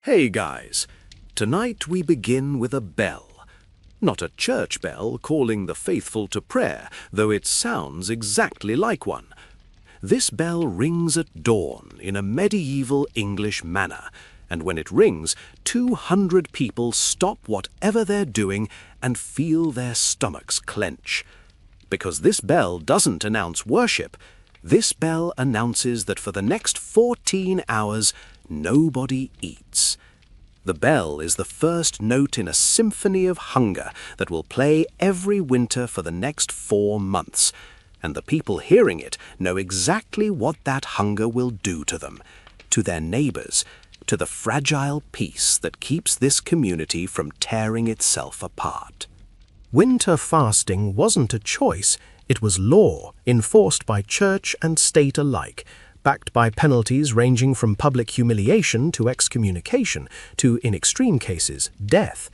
Hey guys, tonight we begin with a bell. Not a church bell calling the faithful to prayer, though it sounds exactly like one. This bell rings at dawn in a medieval English manner, and when it rings, 200 people stop whatever they're doing and feel their stomachs clench. Because this bell doesn't announce worship, this bell announces that for the next 14 hours, nobody eats. The bell is the first note in a symphony of hunger that will play every winter for the next 4 months, and the people hearing it know exactly what that hunger will do to them, to their neighbors, to the fragile peace that keeps this community from tearing itself apart. Winter fasting wasn't a choice, it was law, enforced by church and state alike, backed by penalties ranging from public humiliation to excommunication to, in extreme cases, death.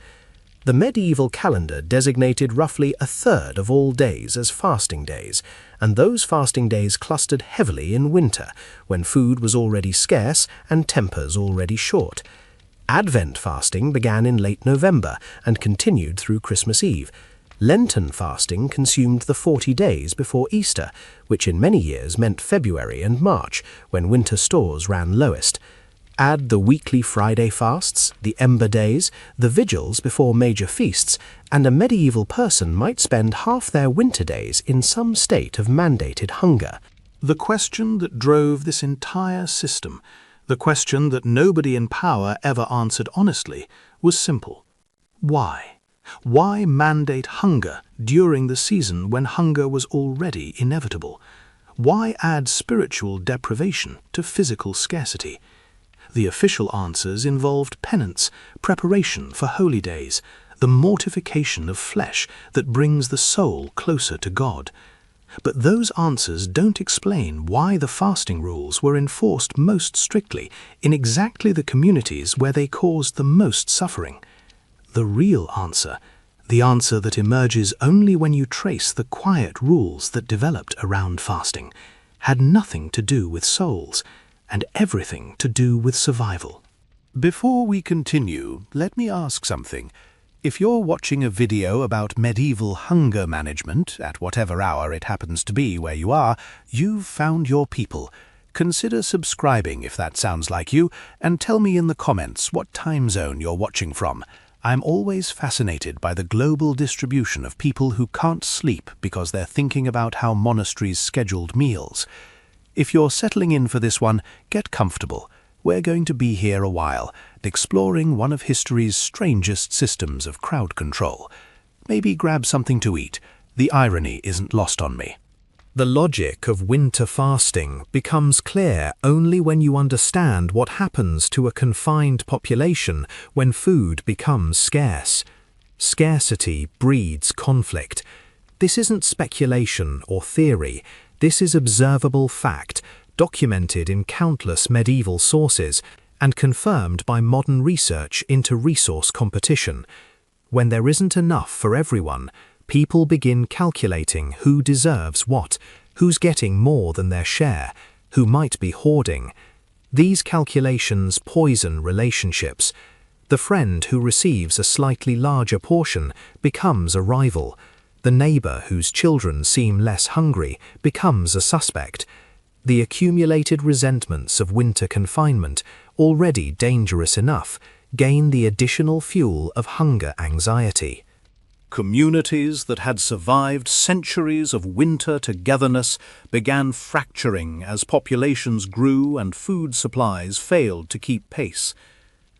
The medieval calendar designated roughly a third of all days as fasting days, and those fasting days clustered heavily in winter, when food was already scarce and tempers already short. Advent fasting began in late November and continued through Christmas Eve. Lenten fasting consumed the 40 days before Easter, which in many years meant February and March, when winter stores ran lowest. Add the weekly Friday fasts, the Ember Days, the vigils before major feasts, and a medieval person might spend half their winter days in some state of mandated hunger. The question that drove this entire system, the question that nobody in power ever answered honestly, was simple. Why? Why mandate hunger during the season when hunger was already inevitable? Why add spiritual deprivation to physical scarcity? The official answers involved penance, preparation for holy days, the mortification of flesh that brings the soul closer to God. But those answers don't explain why the fasting rules were enforced most strictly in exactly the communities where they caused the most suffering. The real answer, the answer that emerges only when you trace the quiet rules that developed around fasting, had nothing to do with souls and everything to do with survival. Before we continue, let me ask something. If you're watching a video about medieval hunger management, at whatever hour it happens to be where you are, you've found your people. Consider subscribing if that sounds like you, and tell me in the comments what time zone you're watching from. I'm always fascinated by the global distribution of people who can't sleep because they're thinking about how monasteries scheduled meals. If you're settling in for this one, get comfortable. We're going to be here a while, exploring one of history's strangest systems of crowd control. Maybe grab something to eat. The irony isn't lost on me. The logic of winter fasting becomes clear only when you understand what happens to a confined population when food becomes scarce. Scarcity breeds conflict. This isn't speculation or theory. This is observable fact, documented in countless medieval sources and confirmed by modern research into resource competition. When there isn't enough for everyone, people begin calculating who deserves what, who's getting more than their share, who might be hoarding. These calculations poison relationships. The friend who receives a slightly larger portion becomes a rival. The neighbor whose children seem less hungry becomes a suspect. The accumulated resentments of winter confinement, already dangerous enough, gain the additional fuel of hunger anxiety. Communities that had survived centuries of winter togetherness began fracturing as populations grew and food supplies failed to keep pace.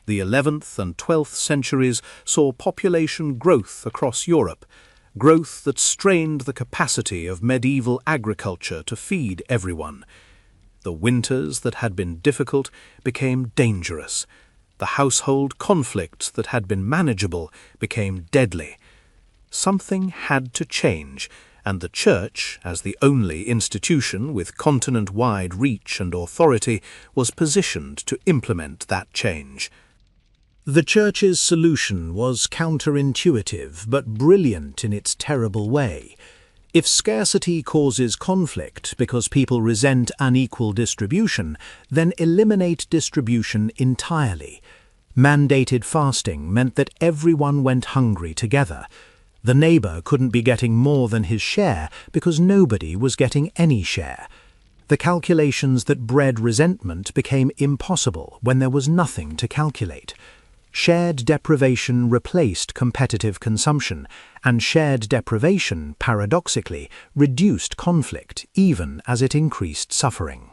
The 11th and 12th centuries saw population growth across Europe, growth that strained the capacity of medieval agriculture to feed everyone. The winters that had been difficult became dangerous. The household conflicts that had been manageable became deadly. Something had to change, and the Church, as the only institution with continent-wide reach and authority, was positioned to implement that change. The Church's solution was counterintuitive but brilliant in its terrible way. If scarcity causes conflict because people resent unequal distribution, then eliminate distribution entirely. Mandated fasting meant that everyone went hungry together. The neighbor couldn't be getting more than his share because nobody was getting any share. The calculations that bred resentment became impossible when there was nothing to calculate. Shared deprivation replaced competitive consumption, and shared deprivation, paradoxically, reduced conflict even as it increased suffering.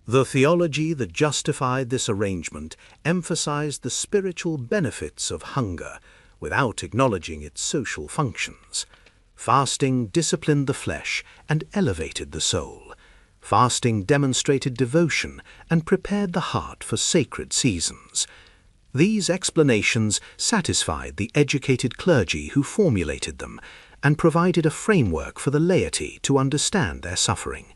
The theology that justified this arrangement emphasized the spiritual benefits of hunger without acknowledging its social functions. Fasting disciplined the flesh and elevated the soul. Fasting demonstrated devotion and prepared the heart for sacred seasons. These explanations satisfied the educated clergy who formulated them and provided a framework for the laity to understand their suffering.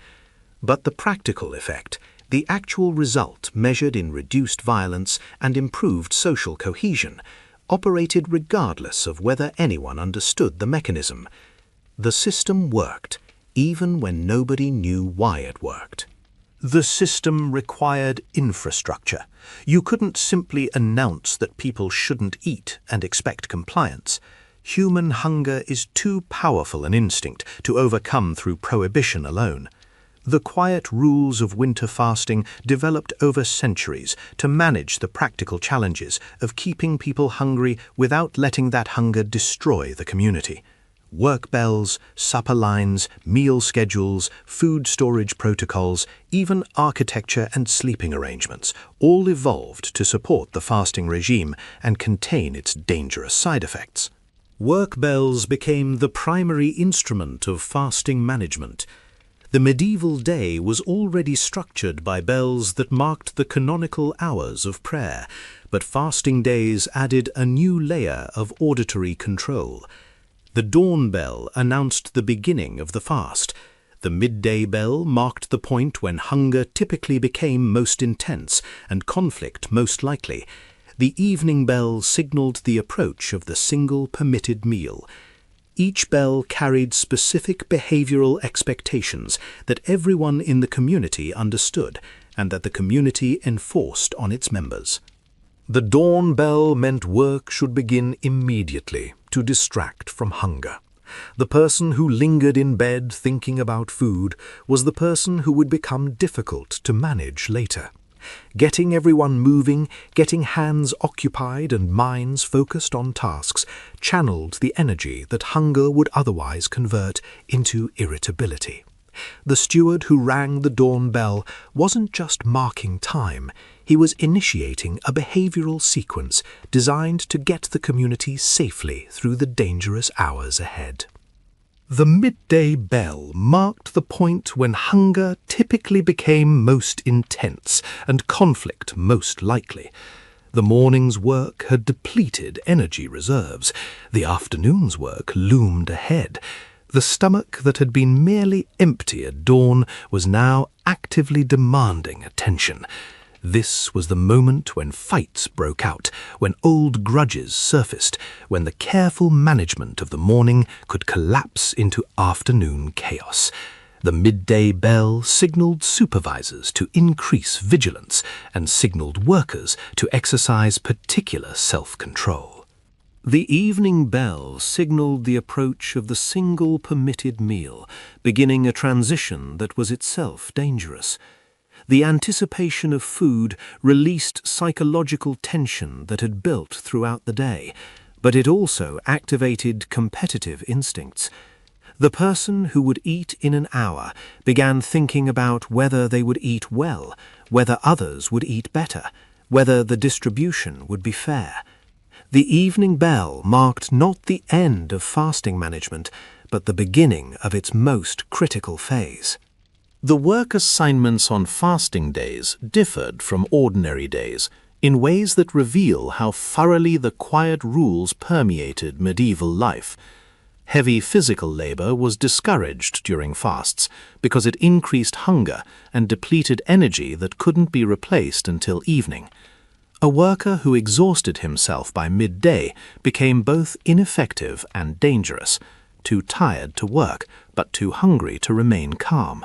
But the practical effect, the actual result measured in reduced violence and improved social cohesion, operated regardless of whether anyone understood the mechanism. The system worked, even when nobody knew why it worked. The system required infrastructure. You couldn't simply announce that people shouldn't eat and expect compliance. Human hunger is too powerful an instinct to overcome through prohibition alone. The quiet rules of winter fasting developed over centuries to manage the practical challenges of keeping people hungry without letting that hunger destroy the community. Work bells, supper lines, meal schedules, food storage protocols, even architecture and sleeping arrangements all evolved to support the fasting regime and contain its dangerous side effects. Work bells became the primary instrument of fasting management. The medieval day was already structured by bells that marked the canonical hours of prayer, but fasting days added a new layer of auditory control. The dawn bell announced the beginning of the fast. The midday bell marked the point when hunger typically became most intense and conflict most likely. The evening bell signaled the approach of the single permitted meal. Each bell carried specific behavioral expectations that everyone in the community understood and that the community enforced on its members. The dawn bell meant work should begin immediately to distract from hunger. The person who lingered in bed thinking about food was the person who would become difficult to manage later. Getting everyone moving, getting hands occupied and minds focused on tasks, channeled the energy that hunger would otherwise convert into irritability. The steward who rang the dawn bell wasn't just marking time, he was initiating a behavioral sequence designed to get the community safely through the dangerous hours ahead. The midday bell marked the point when hunger typically became most intense and conflict most likely. The morning's work had depleted energy reserves. The afternoon's work loomed ahead. The stomach that had been merely empty at dawn was now actively demanding attention. This was the moment when fights broke out, when old grudges surfaced, when the careful management of the morning could collapse into afternoon chaos. The midday bell signaled supervisors to increase vigilance and signaled workers to exercise particular self-control. The evening bell signaled the approach of the single permitted meal, beginning a transition that was itself dangerous. The anticipation of food released psychological tension that had built throughout the day, but it also activated competitive instincts. The person who would eat in an hour began thinking about whether they would eat well, whether others would eat better, whether the distribution would be fair. The evening bell marked not the end of fasting management, but the beginning of its most critical phase. The work assignments on fasting days differed from ordinary days in ways that reveal how thoroughly the quiet rules permeated medieval life. Heavy physical labor was discouraged during fasts because it increased hunger and depleted energy that couldn't be replaced until evening. A worker who exhausted himself by midday became both ineffective and dangerous, too tired to work, but too hungry to remain calm.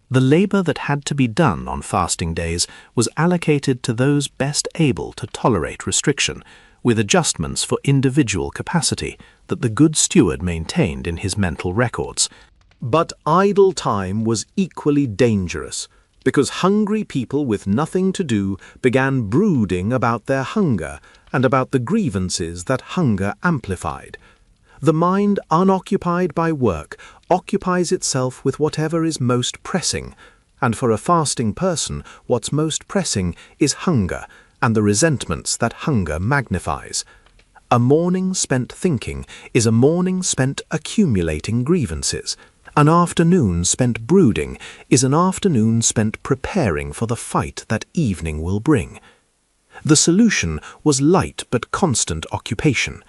The labor that had to be done on fasting days was allocated to those best able to tolerate restriction, with adjustments for individual capacity that the good steward maintained in his mental records. But idle time was equally dangerous, because hungry people with nothing to do began brooding about their hunger and about the grievances that hunger amplified. The mind unoccupied by work occupies itself with whatever is most pressing, and for a fasting person what's most pressing is hunger and the resentments that hunger magnifies. A morning spent thinking is a morning spent accumulating grievances. An afternoon spent brooding is an afternoon spent preparing for the fight that evening will bring. The solution was light but constant occupation,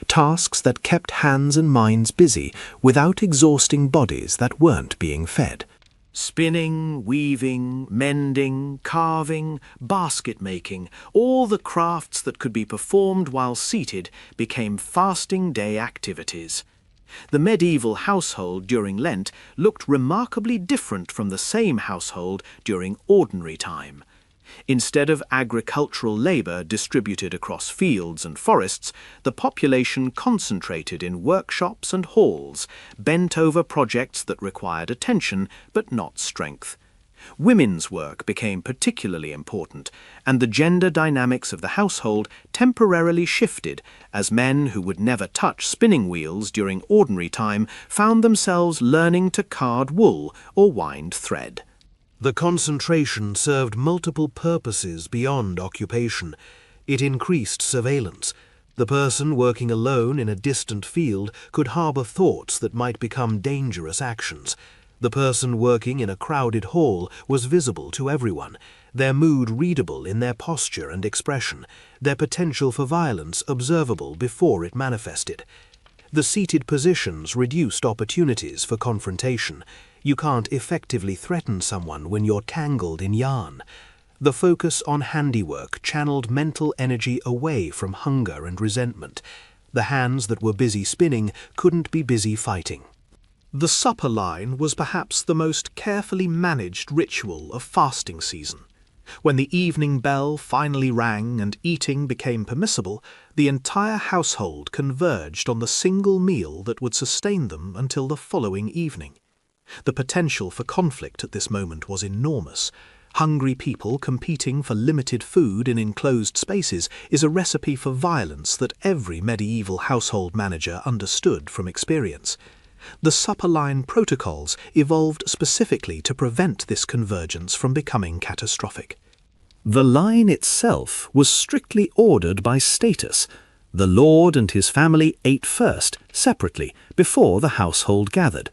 tasks that kept hands and minds busy without exhausting bodies that weren't being fed. Spinning, weaving, mending, carving, basket-making, all the crafts that could be performed while seated became fasting day activities. The medieval household during Lent looked remarkably different from the same household during ordinary time. Instead of agricultural labor distributed across fields and forests, the population concentrated in workshops and halls, bent over projects that required attention but not strength. Women's work became particularly important, and the gender dynamics of the household temporarily shifted as men who would never touch spinning wheels during ordinary time found themselves learning to card wool or wind thread. The concentration served multiple purposes beyond occupation. It increased surveillance. The person working alone in a distant field could harbor thoughts that might become dangerous actions. The person working in a crowded hall was visible to everyone, their mood readable in their posture and expression, their potential for violence observable before it manifested. The seated positions reduced opportunities for confrontation. You can't effectively threaten someone when you're tangled in yarn. The focus on handiwork channeled mental energy away from hunger and resentment. The hands that were busy spinning couldn't be busy fighting. The supper line was perhaps the most carefully managed ritual of fasting season. When the evening bell finally rang and eating became permissible, the entire household converged on the single meal that would sustain them until the following evening. The potential for conflict at this moment was enormous. Hungry people competing for limited food in enclosed spaces is a recipe for violence that every medieval household manager understood from experience. The supper line protocols evolved specifically to prevent this convergence from becoming catastrophic. The line itself was strictly ordered by status. The lord and his family ate first, separately, before the household gathered.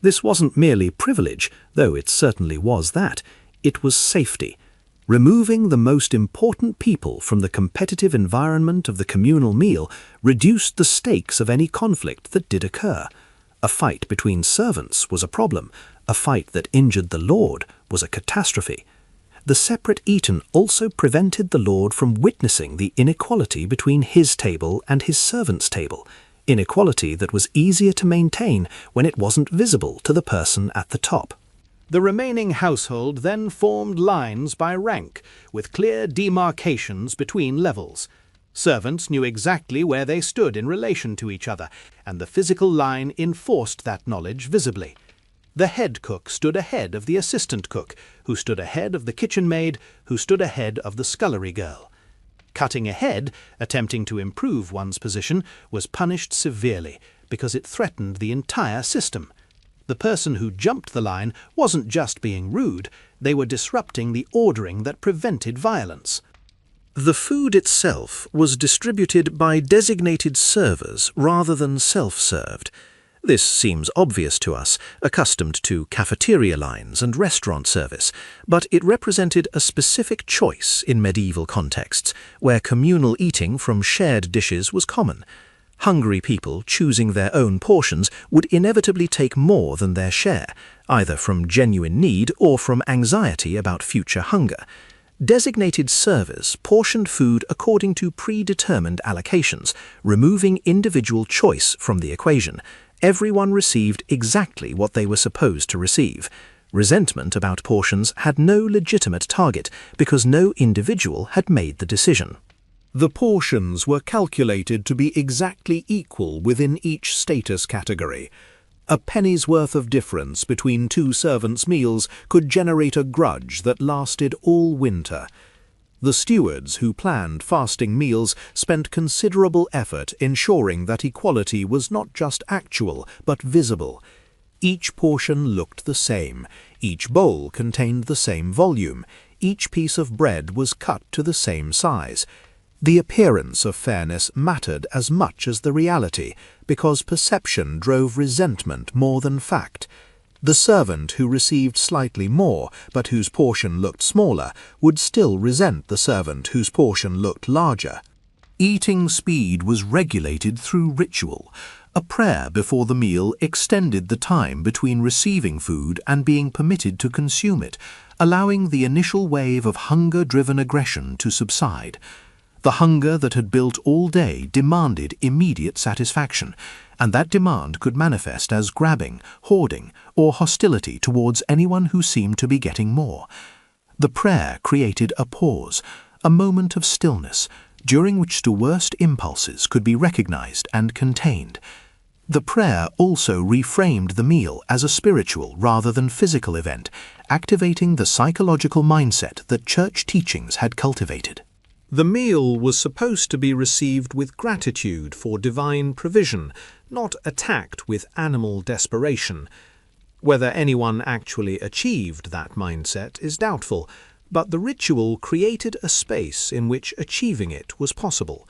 This wasn't merely privilege, though it certainly was that. It was safety. Removing the most important people from the competitive environment of the communal meal reduced the stakes of any conflict that did occur. A fight between servants was a problem. A fight that injured the lord was a catastrophe. The separate eaten also prevented the lord from witnessing the inequality between his table and his servant's table, inequality that was easier to maintain when it wasn't visible to the person at the top. The remaining household then formed lines by rank, with clear demarcations between levels. Servants knew exactly where they stood in relation to each other, and the physical line enforced that knowledge visibly. The head cook stood ahead of the assistant cook, who stood ahead of the kitchen maid, who stood ahead of the scullery girl. Cutting ahead, attempting to improve one's position, was punished severely because it threatened the entire system. The person who jumped the line wasn't just being rude, they were disrupting the ordering that prevented violence. The food itself was distributed by designated servers rather than self-served. This seems obvious to us, accustomed to cafeteria lines and restaurant service, but it represented a specific choice in medieval contexts, where communal eating from shared dishes was common. Hungry people choosing their own portions would inevitably take more than their share, either from genuine need or from anxiety about future hunger. Designated servers portioned food according to predetermined allocations, removing individual choice from the equation. Everyone received exactly what they were supposed to receive. Resentment about portions had no legitimate target because no individual had made the decision. The portions were calculated to be exactly equal within each status category. A penny's worth of difference between two servants' meals could generate a grudge that lasted all winter. The stewards who planned fasting meals spent considerable effort ensuring that equality was not just actual but visible. Each portion looked the same, each bowl contained the same volume, each piece of bread was cut to the same size. The appearance of fairness mattered as much as the reality, because perception drove resentment more than fact. The servant who received slightly more, but whose portion looked smaller, would still resent the servant whose portion looked larger. Eating speed was regulated through ritual. A prayer before the meal extended the time between receiving food and being permitted to consume it, allowing the initial wave of hunger-driven aggression to subside. The hunger that had built all day demanded immediate satisfaction, and that demand could manifest as grabbing, hoarding, or hostility towards anyone who seemed to be getting more. The prayer created a pause, a moment of stillness, during which the worst impulses could be recognized and contained. The prayer also reframed the meal as a spiritual rather than physical event, activating the psychological mindset that church teachings had cultivated. The meal was supposed to be received with gratitude for divine provision, not attacked with animal desperation. Whether anyone actually achieved that mindset is doubtful, but the ritual created a space in which achieving it was possible.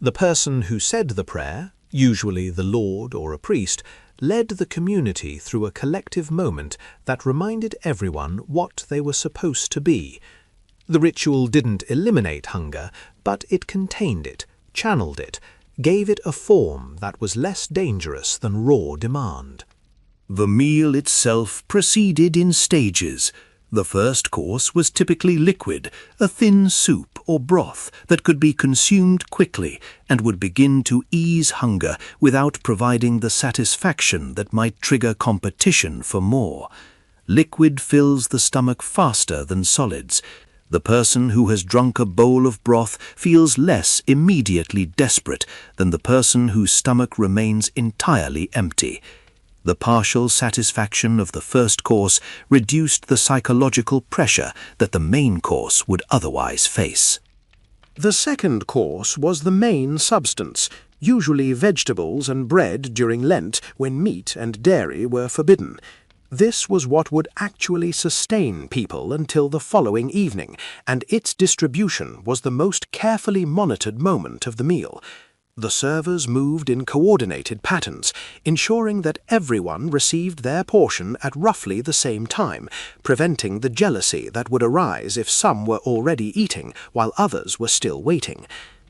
The person who said the prayer, usually the Lord or a priest, led the community through a collective moment that reminded everyone what they were supposed to be. The ritual didn't eliminate hunger, but it contained it, channeled it, gave it a form that was less dangerous than raw demand. The meal itself proceeded in stages. The first course was typically liquid, a thin soup or broth that could be consumed quickly and would begin to ease hunger without providing the satisfaction that might trigger competition for more. Liquid fills the stomach faster than solids. The person who has drunk a bowl of broth feels less immediately desperate than the person whose stomach remains entirely empty. The partial satisfaction of the first course reduced the psychological pressure that the main course would otherwise face. The second course was the main substance, usually vegetables and bread during Lent when meat and dairy were forbidden. This was what would actually sustain people until the following evening, and its distribution was the most carefully monitored moment of the meal. The servers moved in coordinated patterns, ensuring that everyone received their portion at roughly the same time, preventing the jealousy that would arise if some were already eating while others were still waiting.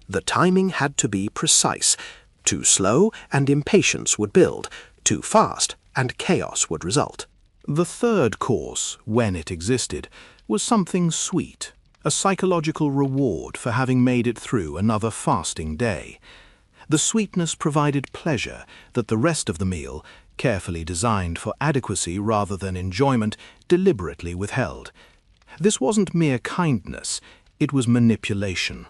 The timing had to be precise. Too slow, and impatience would build. Too fast, and chaos would result. The third course, when it existed, was something sweet, a psychological reward for having made it through another fasting day. The sweetness provided pleasure that the rest of the meal, carefully designed for adequacy rather than enjoyment, deliberately withheld. This wasn't mere kindness, it was manipulation.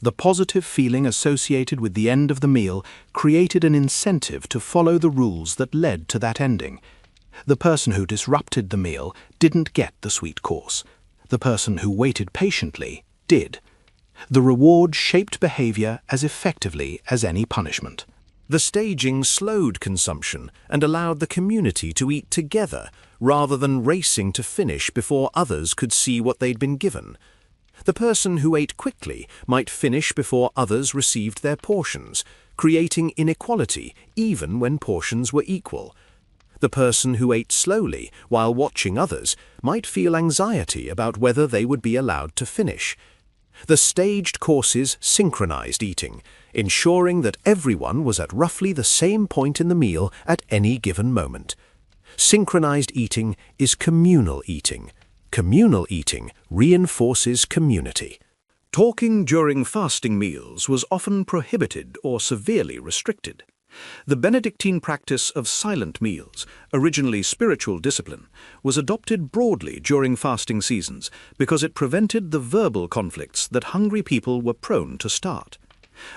The positive feeling associated with the end of the meal created an incentive to follow the rules that led to that ending. The person who disrupted the meal didn't get the sweet course. The person who waited patiently did. The reward shaped behavior as effectively as any punishment. The staging slowed consumption and allowed the community to eat together rather than racing to finish before others could see what they'd been given. The person who ate quickly might finish before others received their portions, creating inequality even when portions were equal. The person who ate slowly while watching others might feel anxiety about whether they would be allowed to finish. The staged courses synchronized eating, ensuring that everyone was at roughly the same point in the meal at any given moment. Synchronized eating is communal eating. Communal eating reinforces community. Talking during fasting meals was often prohibited or severely restricted. The Benedictine practice of silent meals, originally spiritual discipline, was adopted broadly during fasting seasons because it prevented the verbal conflicts that hungry people were prone to start.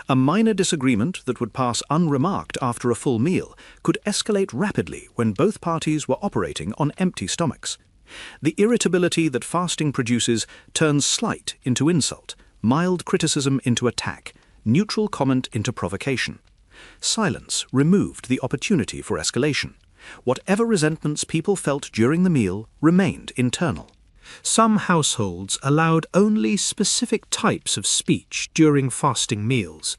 A minor disagreement that would pass unremarked after a full meal could escalate rapidly when both parties were operating on empty stomachs. The irritability that fasting produces turns slight into insult, mild criticism into attack, neutral comment into provocation. Silence removed the opportunity for escalation. Whatever resentments people felt during the meal remained internal. Some households allowed only specific types of speech during fasting meals.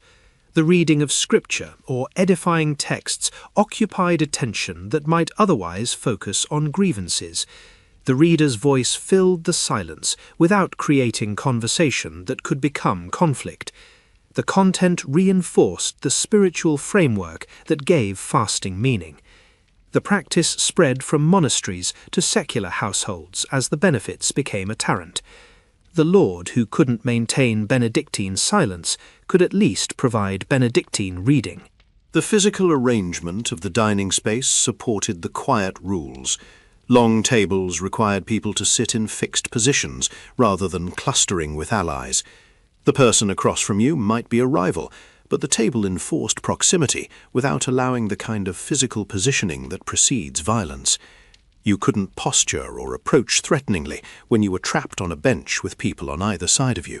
The reading of scripture or edifying texts occupied attention that might otherwise focus on grievances. The reader's voice filled the silence without creating conversation that could become conflict. The content reinforced the spiritual framework that gave fasting meaning. The practice spread from monasteries to secular households as the benefits became apparent. The Lord, who couldn't maintain Benedictine silence, could at least provide Benedictine reading. The physical arrangement of the dining space supported the quiet rules. Long tables required people to sit in fixed positions rather than clustering with allies. The person across from you might be a rival, but the table enforced proximity without allowing the kind of physical positioning that precedes violence. You couldn't posture or approach threateningly when you were trapped on a bench with people on either side of you.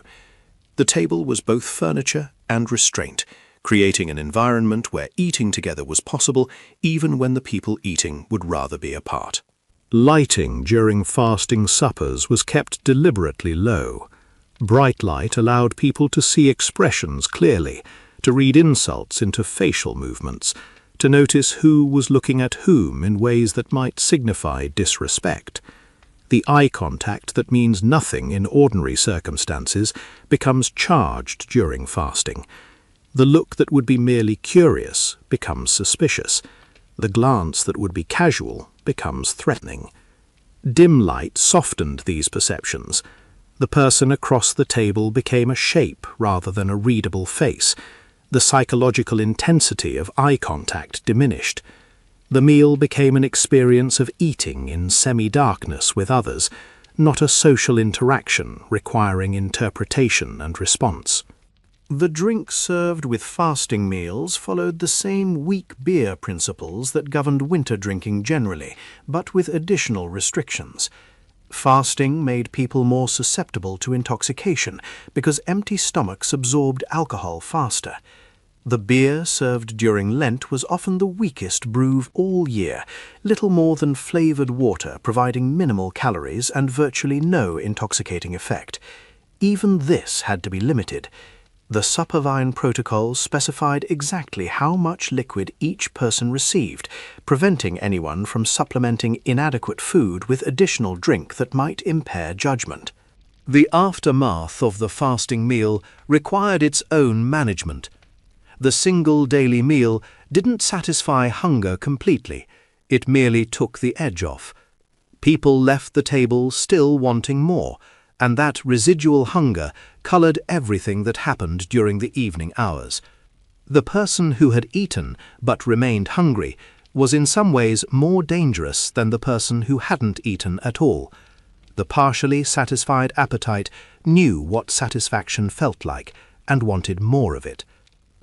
The table was both furniture and restraint, creating an environment where eating together was possible even when the people eating would rather be apart. Lighting during fasting suppers was kept deliberately low. Bright light allowed people to see expressions clearly, to read insults into facial movements, to notice who was looking at whom in ways that might signify disrespect. The eye contact that means nothing in ordinary circumstances becomes charged during fasting. The look that would be merely curious becomes suspicious. The glance that would be casual becomes threatening. Dim light softened these perceptions. The person across the table became a shape rather than a readable face. The psychological intensity of eye contact diminished. The meal became an experience of eating in semi-darkness with others, not a social interaction requiring interpretation and response. The drink served with fasting meals followed the same weak beer principles that governed winter drinking generally, but with additional restrictions. Fasting made people more susceptible to intoxication because empty stomachs absorbed alcohol faster. The beer served during Lent was often the weakest brew all year, little more than flavored water providing minimal calories and virtually no intoxicating effect. Even this had to be limited. The supper wine protocol specified exactly how much liquid each person received, preventing anyone from supplementing inadequate food with additional drink that might impair judgment. The aftermath of the fasting meal required its own management. The single daily meal didn't satisfy hunger completely, it merely took the edge off. People left the table still wanting more, and that residual hunger colored everything that happened during the evening hours. The person who had eaten but remained hungry was in some ways more dangerous than the person who hadn't eaten at all. The partially satisfied appetite knew what satisfaction felt like and wanted more of it.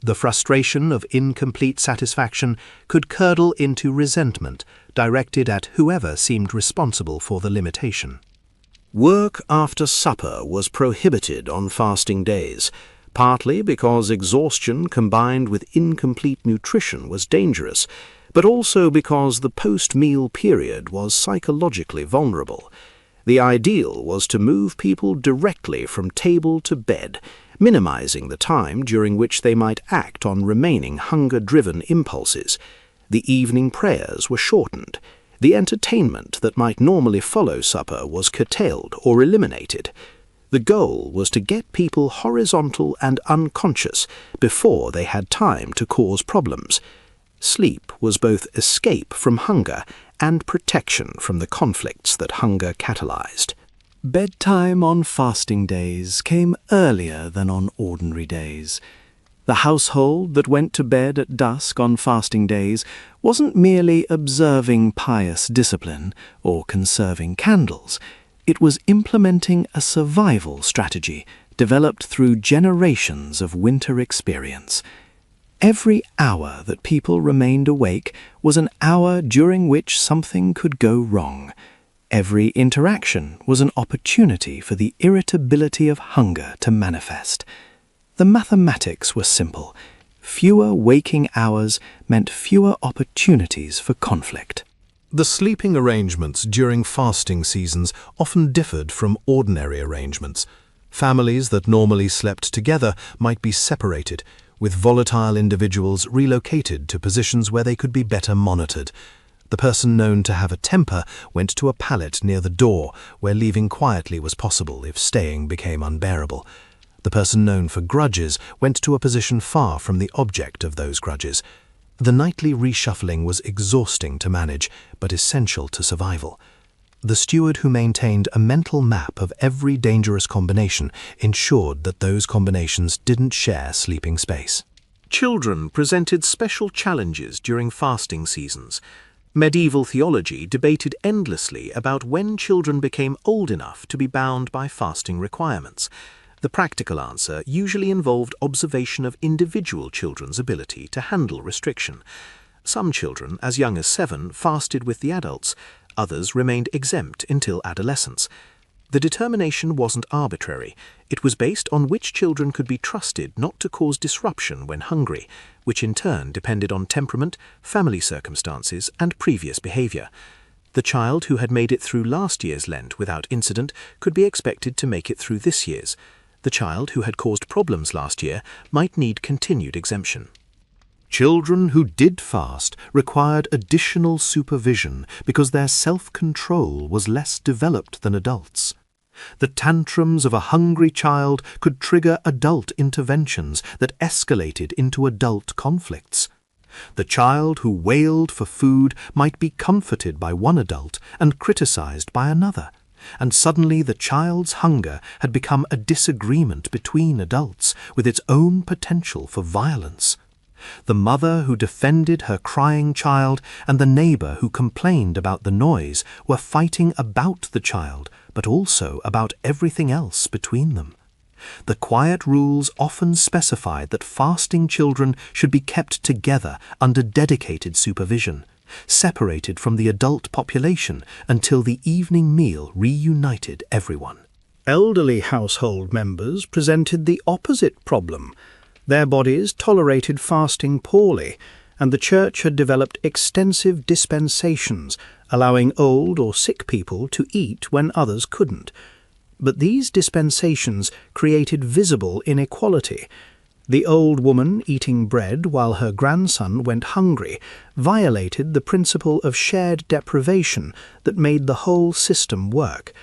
The frustration of incomplete satisfaction could curdle into resentment directed at whoever seemed responsible for the limitation. Work after supper was prohibited on fasting days, partly because exhaustion combined with incomplete nutrition was dangerous, but also because the post-meal period was psychologically vulnerable. The ideal was to move people directly from table to bed, minimizing the time during which they might act on remaining hunger-driven impulses. The evening prayers were shortened. The entertainment that might normally follow supper was curtailed or eliminated. The goal was to get people horizontal and unconscious before they had time to cause problems. Sleep was both escape from hunger and protection from the conflicts that hunger catalyzed. Bedtime on fasting days came earlier than on ordinary days. The household that went to bed at dusk on fasting days wasn't merely observing pious discipline or conserving candles. It was implementing a survival strategy developed through generations of winter experience. Every hour that people remained awake was an hour during which something could go wrong. Every interaction was an opportunity for the irritability of hunger to manifest. The mathematics were simple. Fewer waking hours meant fewer opportunities for conflict. The sleeping arrangements during fasting seasons often differed from ordinary arrangements. Families that normally slept together might be separated, with volatile individuals relocated to positions where they could be better monitored. The person known to have a temper went to a pallet near the door, where leaving quietly was possible if staying became unbearable. The person known for grudges went to a position far from the object of those grudges. The nightly reshuffling was exhausting to manage, but essential to survival. The steward who maintained a mental map of every dangerous combination ensured that those combinations didn't share sleeping space. Children presented special challenges during fasting seasons. Medieval theology debated endlessly about when children became old enough to be bound by fasting requirements. The practical answer usually involved observation of individual children's ability to handle restriction. Some children, as young as 7, fasted with the adults. Others remained exempt until adolescence. The determination wasn't arbitrary. It was based on which children could be trusted not to cause disruption when hungry, which in turn depended on temperament, family circumstances, and previous behavior. The child who had made it through last year's Lent without incident could be expected to make it through this year's. The child who had caused problems last year might need continued exemption. Children who did fast required additional supervision because their self-control was less developed than adults. The tantrums of a hungry child could trigger adult interventions that escalated into adult conflicts. The child who wailed for food might be comforted by one adult and criticized by another, and suddenly the child's hunger had become a disagreement between adults with its own potential for violence. The mother who defended her crying child and the neighbor who complained about the noise were fighting about the child, but also about everything else between them. The quiet rules often specified that fasting children should be kept together under dedicated supervision, separated from the adult population until the evening meal reunited everyone. Elderly household members presented the opposite problem. Their bodies tolerated fasting poorly, and the Church had developed extensive dispensations, allowing old or sick people to eat when others couldn't. But these dispensations created visible inequality. The old woman eating bread while her grandson went hungry violated the principle of shared deprivation that made the whole system work.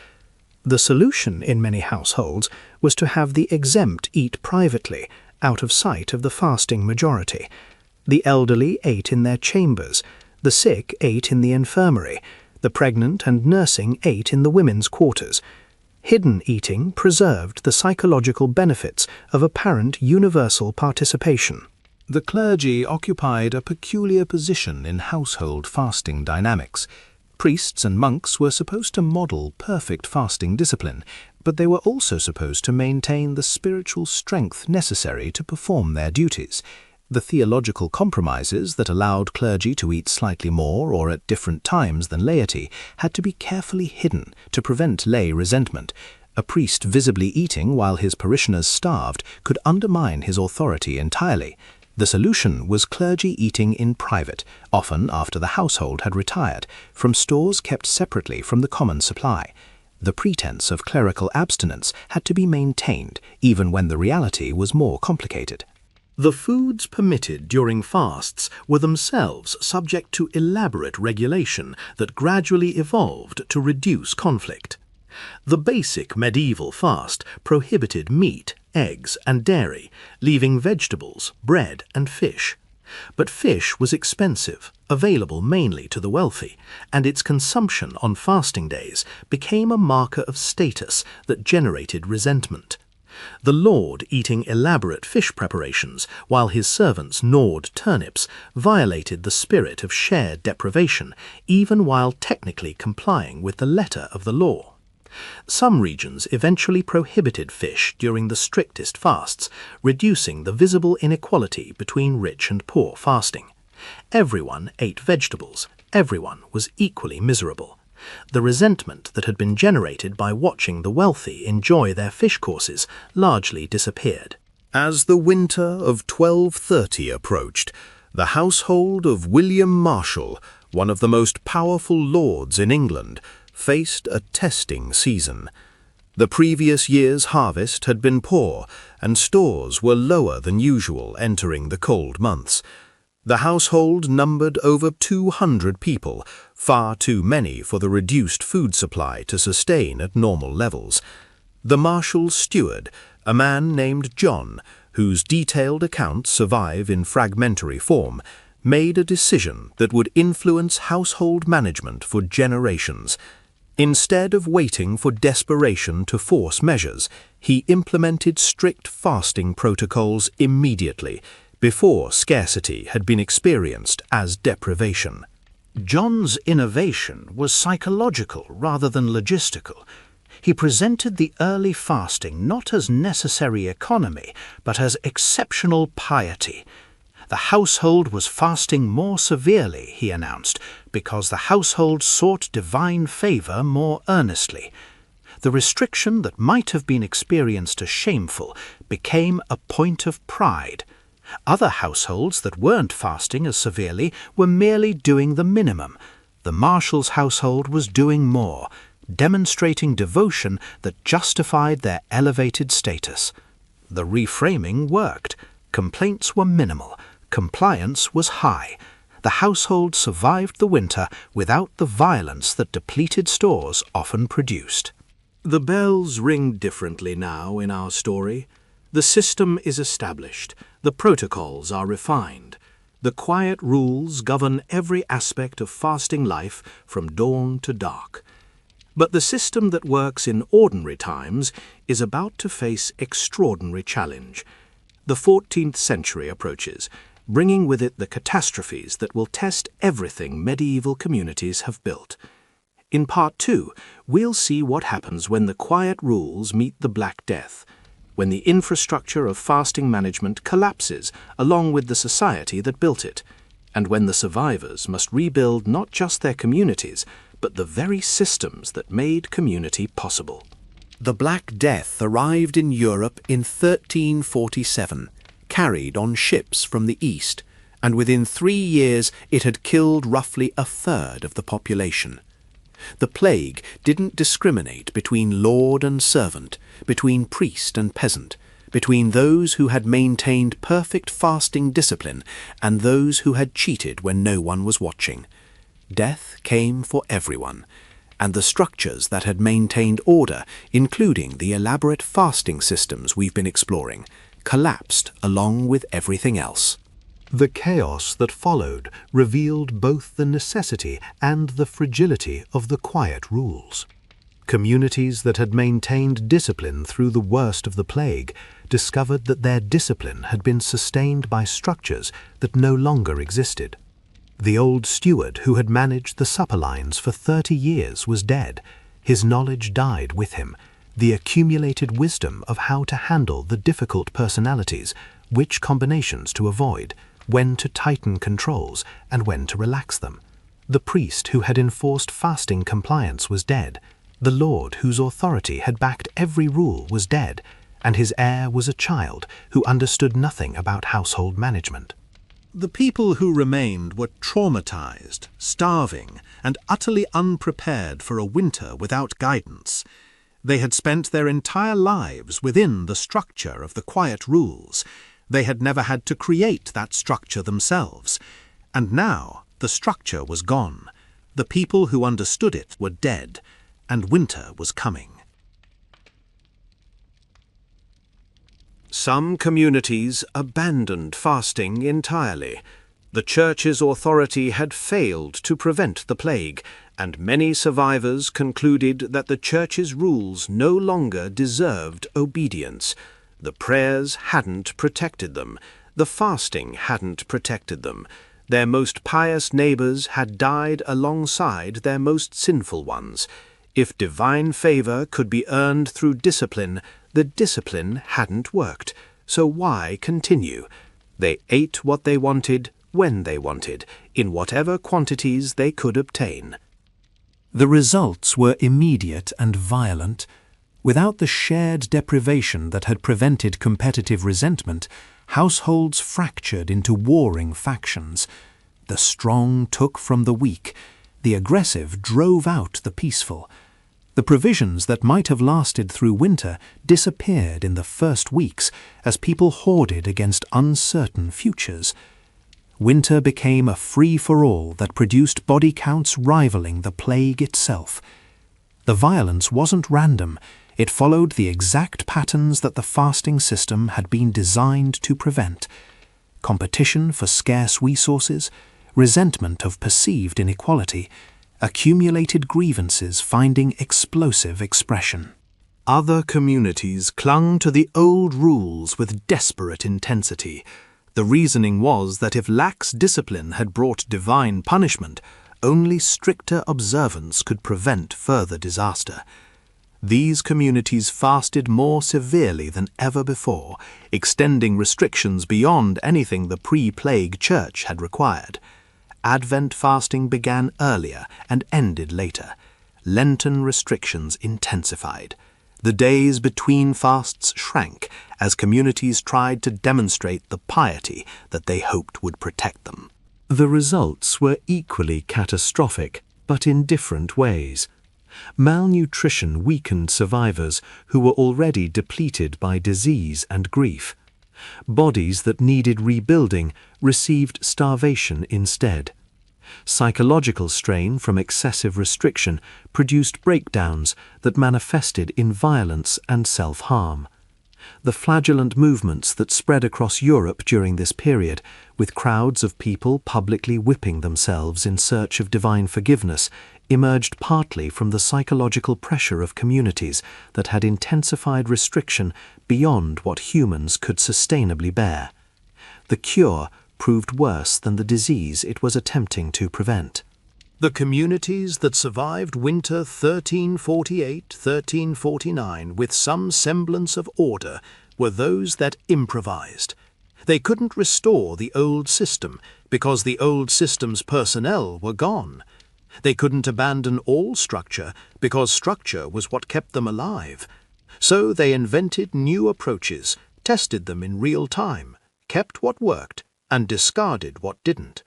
The solution in many households was to have the exempt eat privately, out of sight of the fasting majority. The elderly ate in their chambers, the sick ate in the infirmary, the pregnant and nursing ate in the women's quarters. Hidden eating preserved the psychological benefits of apparent universal participation. The clergy occupied a peculiar position in household fasting dynamics. Priests and monks were supposed to model perfect fasting discipline, but they were also supposed to maintain the spiritual strength necessary to perform their duties. The theological compromises that allowed clergy to eat slightly more or at different times than laity had to be carefully hidden to prevent lay resentment. A priest visibly eating while his parishioners starved could undermine his authority entirely. The solution was clergy eating in private, often after the household had retired, from stores kept separately from the common supply. The pretense of clerical abstinence had to be maintained, even when the reality was more complicated. The foods permitted during fasts were themselves subject to elaborate regulation that gradually evolved to reduce conflict. The basic medieval fast prohibited meat, eggs, and dairy, leaving vegetables, bread, and fish. But fish was expensive, available mainly to the wealthy, and its consumption on fasting days became a marker of status that generated resentment. The lord eating elaborate fish preparations while his servants gnawed turnips violated the spirit of shared deprivation, even while technically complying with the letter of the law. Some regions eventually prohibited fish during the strictest fasts, reducing the visible inequality between rich and poor fasting. Everyone ate vegetables. Everyone was equally miserable. The resentment that had been generated by watching the wealthy enjoy their fish courses largely disappeared. As the winter of 1230 approached, the household of William Marshall, one of the most powerful lords in England, faced a testing season. The previous year's harvest had been poor, and stores were lower than usual entering the cold months. The household numbered over 200 people, far too many for the reduced food supply to sustain at normal levels. The Marshal's steward, a man named John, whose detailed accounts survive in fragmentary form, made a decision that would influence household management for generations. Instead of waiting for desperation to force measures, he implemented strict fasting protocols immediately, before scarcity had been experienced as deprivation. John's innovation was psychological rather than logistical. He presented the early fasting not as necessary economy, but as exceptional piety. The household was fasting more severely, he announced, because the household sought divine favor more earnestly. The restriction that might have been experienced as shameful became a point of pride. Other households that weren't fasting as severely were merely doing the minimum. The Marshal's household was doing more, demonstrating devotion that justified their elevated status. The reframing worked. Complaints were minimal. Compliance was high. The household survived the winter without the violence that depleted stores often produced. The bells ring differently now in our story. The system is established. The protocols are refined. The quiet rules govern every aspect of fasting life from dawn to dark. But the system that works in ordinary times is about to face extraordinary challenge. The 14th century approaches, bringing with it the catastrophes that will test everything medieval communities have built. In Part 2, we'll see what happens when the quiet rules meet the Black Death, when the infrastructure of fasting management collapses along with the society that built it, and when the survivors must rebuild not just their communities, but the very systems that made community possible. The Black Death arrived in Europe in 1347, carried on ships from the east, and within 3 years it had killed roughly a third of the population. The plague didn't discriminate between lord and servant, between priest and peasant, between those who had maintained perfect fasting discipline and those who had cheated when no one was watching. Death came for everyone, and the structures that had maintained order, including the elaborate fasting systems we've been exploring, collapsed along with everything else. The chaos that followed revealed both the necessity and the fragility of the quiet rules. Communities that had maintained discipline through the worst of the plague discovered that their discipline had been sustained by structures that no longer existed. The old steward who had managed the supper lines for 30 years was dead. His knowledge died with him. The accumulated wisdom of how to handle the difficult personalities, which combinations to avoid, when to tighten controls and when to relax them. The priest who had enforced fasting compliance was dead. The lord whose authority had backed every rule was dead, and his heir was a child who understood nothing about household management. The people who remained were traumatized, starving, and utterly unprepared for a winter without guidance. They had spent their entire lives within the structure of the quiet rules. They had never had to create that structure themselves. And now the structure was gone. The people who understood it were dead, and winter was coming. Some communities abandoned fasting entirely. The Church's authority had failed to prevent the plague, and many survivors concluded that the Church's rules no longer deserved obedience. The prayers hadn't protected them. The fasting hadn't protected them. Their most pious neighbors had died alongside their most sinful ones. If divine favor could be earned through discipline, the discipline hadn't worked. So why continue? They ate what they wanted, when they wanted, in whatever quantities they could obtain. The results were immediate and violent. Without the shared deprivation that had prevented competitive resentment, households fractured into warring factions. The strong took from the weak. The aggressive drove out the peaceful. The provisions that might have lasted through winter disappeared in the first weeks as people hoarded against uncertain futures. Winter became a free-for-all that produced body counts rivaling the plague itself. The violence wasn't random. It followed the exact patterns that the fasting system had been designed to prevent. Competition for scarce resources, resentment of perceived inequality, accumulated grievances finding explosive expression. Other communities clung to the old rules with desperate intensity. The reasoning was that if lax discipline had brought divine punishment, only stricter observance could prevent further disaster. These communities fasted more severely than ever before, extending restrictions beyond anything the pre-plague church had required. Advent fasting began earlier and ended later. Lenten restrictions intensified. The days between fasts shrank as communities tried to demonstrate the piety that they hoped would protect them. The results were equally catastrophic, but in different ways. Malnutrition weakened survivors who were already depleted by disease and grief. Bodies that needed rebuilding received starvation instead. Psychological strain from excessive restriction produced breakdowns that manifested in violence and self-harm. The flagellant movements that spread across Europe during this period, with crowds of people publicly whipping themselves in search of divine forgiveness, emerged partly from the psychological pressure of communities that had intensified restriction beyond what humans could sustainably bear. The cure proved worse than the disease it was attempting to prevent. The communities that survived winter 1348-1349 with some semblance of order were those that improvised. They couldn't restore the old system because the old system's personnel were gone. They couldn't abandon all structure because structure was what kept them alive. So they invented new approaches, tested them in real time, kept what worked, and discarded what didn't.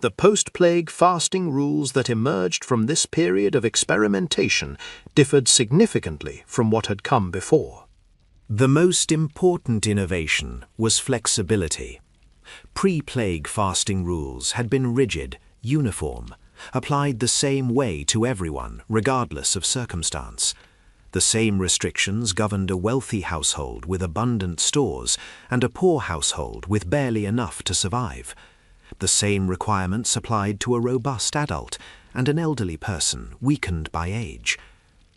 The post-plague fasting rules that emerged from this period of experimentation differed significantly from what had come before. The most important innovation was flexibility. Pre-plague fasting rules had been rigid, uniform, applied the same way to everyone, regardless of circumstance. The same restrictions governed a wealthy household with abundant stores and a poor household with barely enough to survive. The same requirements applied to a robust adult and an elderly person weakened by age.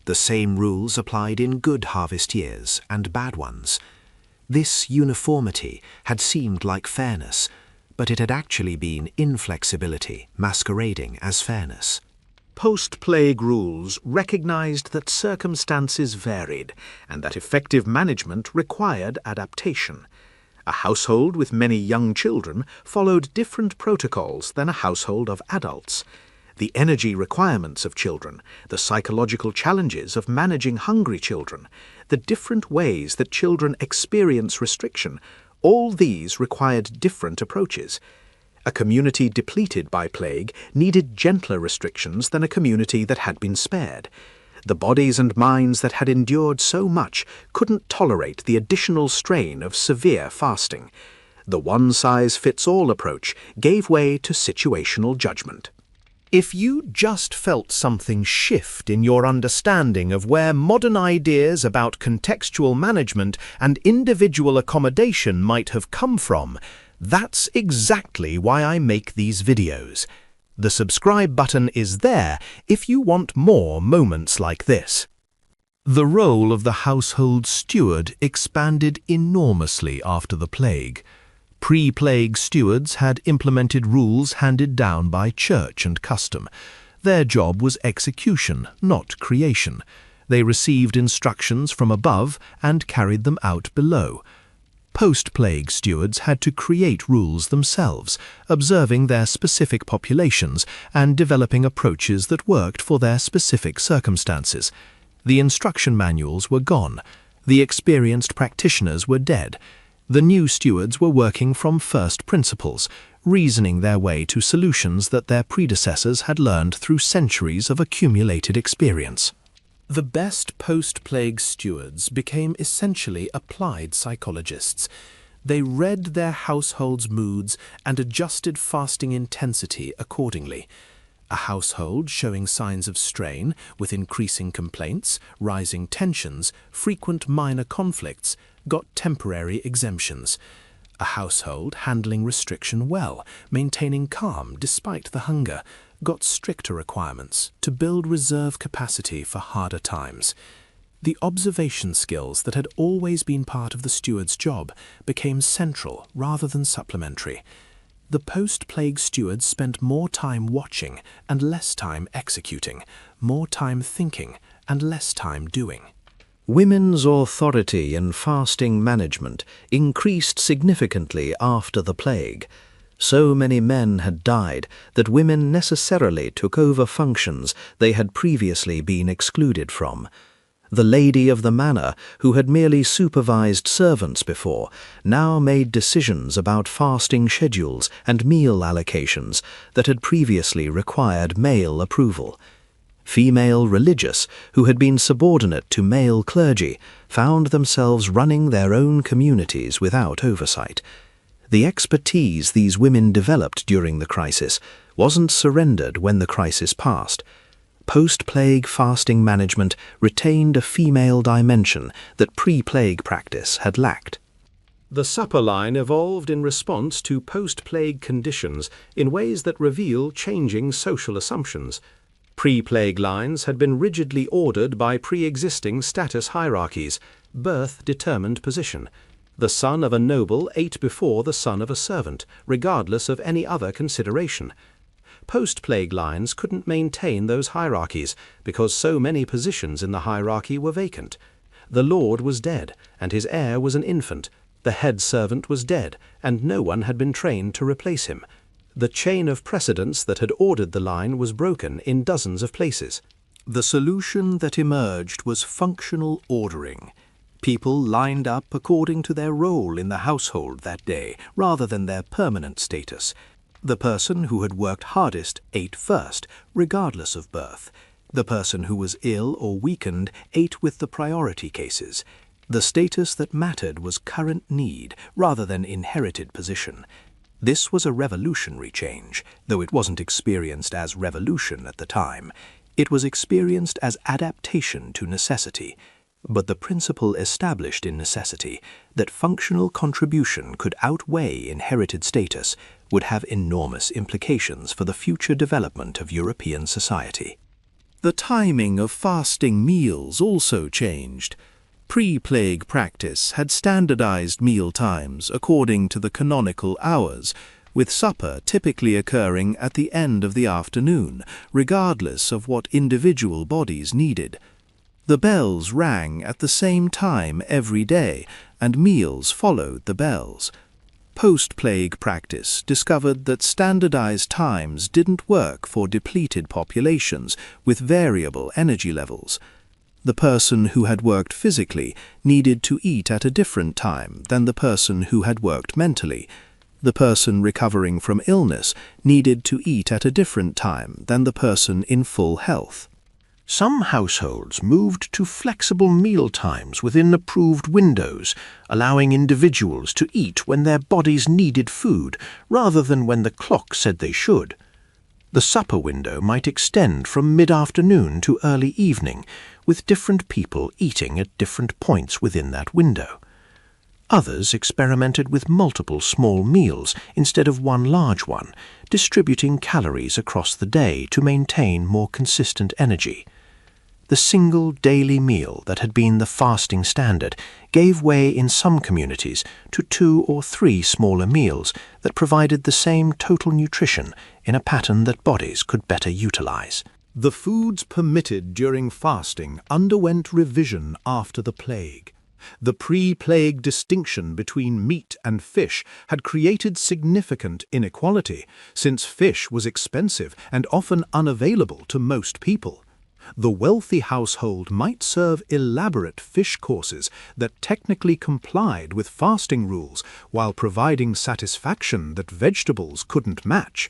The same rules applied in good harvest years and bad ones. This uniformity had seemed like fairness, but it had actually been inflexibility masquerading as fairness. Post-plague rules recognized that circumstances varied and that effective management required adaptation. A household with many young children followed different protocols than a household of adults. The energy requirements of children, the psychological challenges of managing hungry children, the different ways that children experience restriction, all these required different approaches. A community depleted by plague needed gentler restrictions than a community that had been spared. The bodies and minds that had endured so much couldn't tolerate the additional strain of severe fasting. The one-size-fits-all approach gave way to situational judgment. If you just felt something shift in your understanding of where modern ideas about contextual management and individual accommodation might have come from, that's exactly why I make these videos. The subscribe button is there if you want more moments like this. The role of the household steward expanded enormously after the plague. Pre-plague stewards had implemented rules handed down by church and custom. Their job was execution, not creation. They received instructions from above and carried them out below. Post-plague stewards had to create rules themselves, observing their specific populations and developing approaches that worked for their specific circumstances. The instruction manuals were gone. The experienced practitioners were dead. The new stewards were working from first principles, reasoning their way to solutions that their predecessors had learned through centuries of accumulated experience. The best post-plague stewards became essentially applied psychologists. They read their household's moods and adjusted fasting intensity accordingly. A household showing signs of strain, with increasing complaints, rising tensions, frequent minor conflicts, got temporary exemptions. A household handling restriction well, maintaining calm despite the hunger, got stricter requirements to build reserve capacity for harder times. The observation skills that had always been part of the steward's job became central rather than supplementary. The post-plague stewards spent more time watching and less time executing, more time thinking and less time doing. Women's authority in fasting management increased significantly after the plague. So many men had died that women necessarily took over functions they had previously been excluded from. The lady of the manor, who had merely supervised servants before, now made decisions about fasting schedules and meal allocations that had previously required male approval. Female religious, who had been subordinate to male clergy, found themselves running their own communities without oversight. The expertise these women developed during the crisis wasn't surrendered when the crisis passed. Post-plague fasting management retained a female dimension that pre-plague practice had lacked. The supper line evolved in response to post-plague conditions in ways that reveal changing social assumptions. Pre-plague lines had been rigidly ordered by pre-existing status hierarchies. Birth determined position. The son of a noble ate before the son of a servant, regardless of any other consideration. Post-plague lines couldn't maintain those hierarchies because so many positions in the hierarchy were vacant. The lord was dead, and his heir was an infant. The head servant was dead, and no one had been trained to replace him. The chain of precedence that had ordered the line was broken in dozens of places. The solution that emerged was functional ordering. People lined up according to their role in the household that day, rather than their permanent status. The person who had worked hardest ate first, regardless of birth. The person who was ill or weakened ate with the priority cases. The status that mattered was current need, rather than inherited position. This was a revolutionary change, though it wasn't experienced as revolution at the time. It was experienced as adaptation to necessity. But the principle established in necessity, that functional contribution could outweigh inherited status, would have enormous implications for the future development of European society. The timing of fasting meals also changed. Pre-plague practice had standardized meal times according to the canonical hours, with supper typically occurring at the end of the afternoon, regardless of what individual bodies needed. The bells rang at the same time every day, and meals followed the bells. Post-plague practice discovered that standardized times didn't work for depleted populations with variable energy levels. The person who had worked physically needed to eat at a different time than the person who had worked mentally. The person recovering from illness needed to eat at a different time than the person in full health. Some households moved to flexible meal times within approved windows, allowing individuals to eat when their bodies needed food rather than when the clock said they should. The supper window might extend from mid-afternoon to early evening, with different people eating at different points within that window. Others experimented with multiple small meals instead of one large one, distributing calories across the day to maintain more consistent energy. The single daily meal that had been the fasting standard gave way in some communities to 2 or 3 smaller meals that provided the same total nutrition in a pattern that bodies could better utilize. The foods permitted during fasting underwent revision after the plague. The pre-plague distinction between meat and fish had created significant inequality, since fish was expensive and often unavailable to most people. The wealthy household might serve elaborate fish courses that technically complied with fasting rules while providing satisfaction that vegetables couldn't match.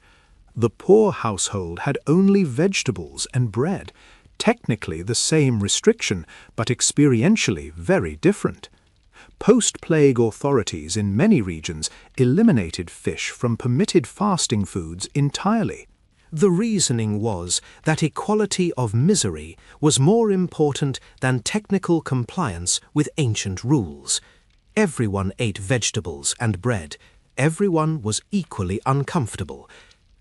The poor household had only vegetables and bread, technically the same restriction, but experientially very different. Post-plague authorities in many regions eliminated fish from permitted fasting foods entirely. The reasoning was that equality of misery was more important than technical compliance with ancient rules. Everyone ate vegetables and bread. Everyone was equally uncomfortable.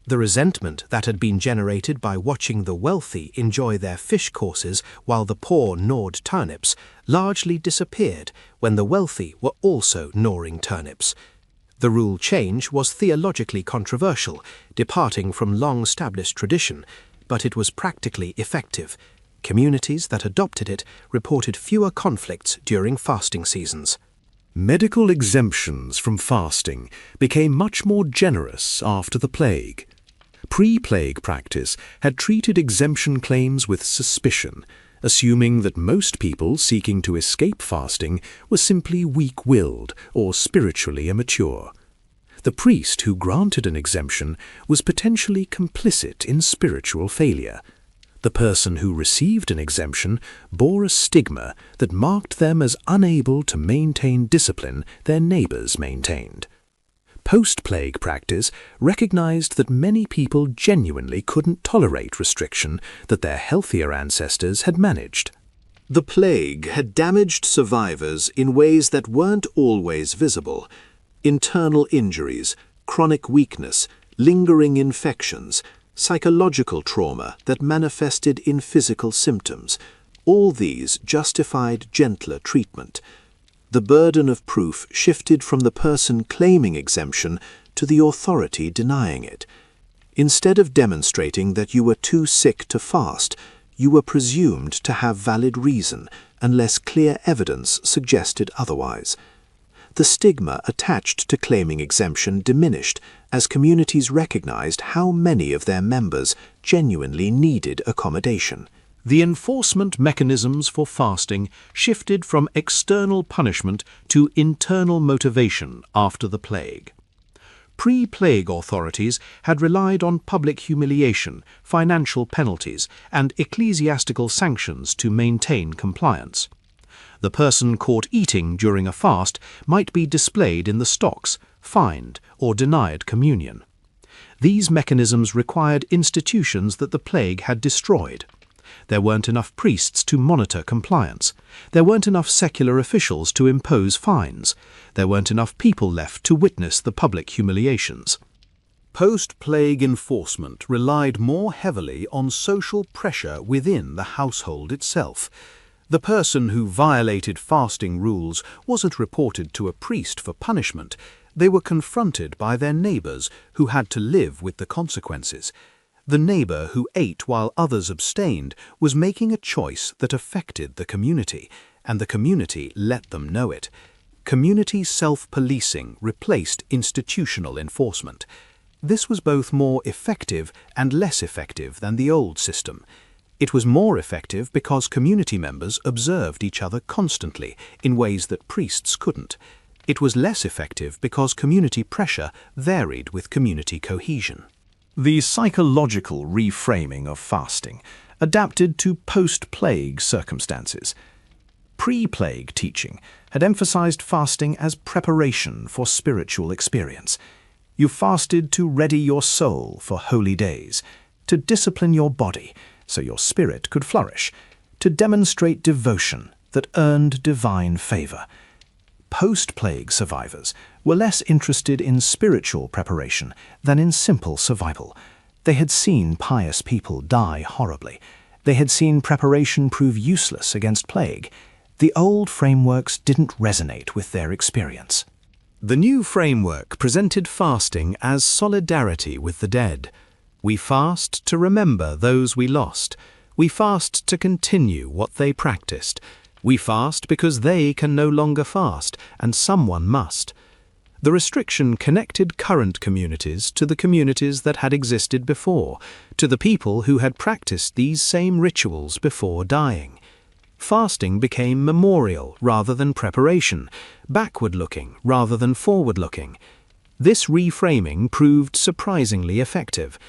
The resentment that had been generated by watching the wealthy enjoy their fish courses while the poor gnawed turnips largely disappeared when the wealthy were also gnawing turnips. The rule change was theologically controversial, departing from long-established tradition, but it was practically effective. Communities that adopted it reported fewer conflicts during fasting seasons. Medical exemptions from fasting became much more generous after the plague. Pre-plague practice had treated exemption claims with suspicion, assuming that most people seeking to escape fasting were simply weak-willed or spiritually immature. The priest who granted an exemption was potentially complicit in spiritual failure. The person who received an exemption bore a stigma that marked them as unable to maintain discipline their neighbors maintained. Post-plague practice recognized that many people genuinely couldn't tolerate restriction that their healthier ancestors had managed. The plague had damaged survivors in ways that weren't always visible. Internal injuries, chronic weakness, lingering infections, psychological trauma that manifested in physical symptoms, all these justified gentler treatment. The burden of proof shifted from the person claiming exemption to the authority denying it. Instead of demonstrating that you were too sick to fast, you were presumed to have valid reason unless clear evidence suggested otherwise. The stigma attached to claiming exemption diminished as communities recognized how many of their members genuinely needed accommodation. The enforcement mechanisms for fasting shifted from external punishment to internal motivation after the plague. Pre-plague authorities had relied on public humiliation, financial penalties, and ecclesiastical sanctions to maintain compliance. The person caught eating during a fast might be displayed in the stocks, fined, or denied communion. These mechanisms required institutions that the plague had destroyed. There weren't enough priests to monitor compliance. There weren't enough secular officials to impose fines. There weren't enough people left to witness the public humiliations. Post-plague enforcement relied more heavily on social pressure within the household itself. The person who violated fasting rules wasn't reported to a priest for punishment. They were confronted by their neighbors who had to live with the consequences. The neighbor who ate while others abstained was making a choice that affected the community, and the community let them know it. Community self-policing replaced institutional enforcement. This was both more effective and less effective than the old system. It was more effective because community members observed each other constantly in ways that priests couldn't. It was less effective because community pressure varied with community cohesion. The psychological reframing of fasting adapted to post-plague circumstances. Pre-plague teaching had emphasized fasting as preparation for spiritual experience. You fasted to ready your soul for holy days, to discipline your body so your spirit could flourish, to demonstrate devotion that earned divine favor. Post-plague survivors were less interested in spiritual preparation than in simple survival. They had seen pious people die horribly. They had seen preparation prove useless against plague. The old frameworks didn't resonate with their experience. The new framework presented fasting as solidarity with the dead. We fast to remember those we lost. We fast to continue what they practiced. We fast because they can no longer fast, and someone must. The restriction connected current communities to the communities that had existed before, to the people who had practiced these same rituals before dying. Fasting became memorial rather than preparation, backward-looking rather than forward-looking. This reframing proved surprisingly effective.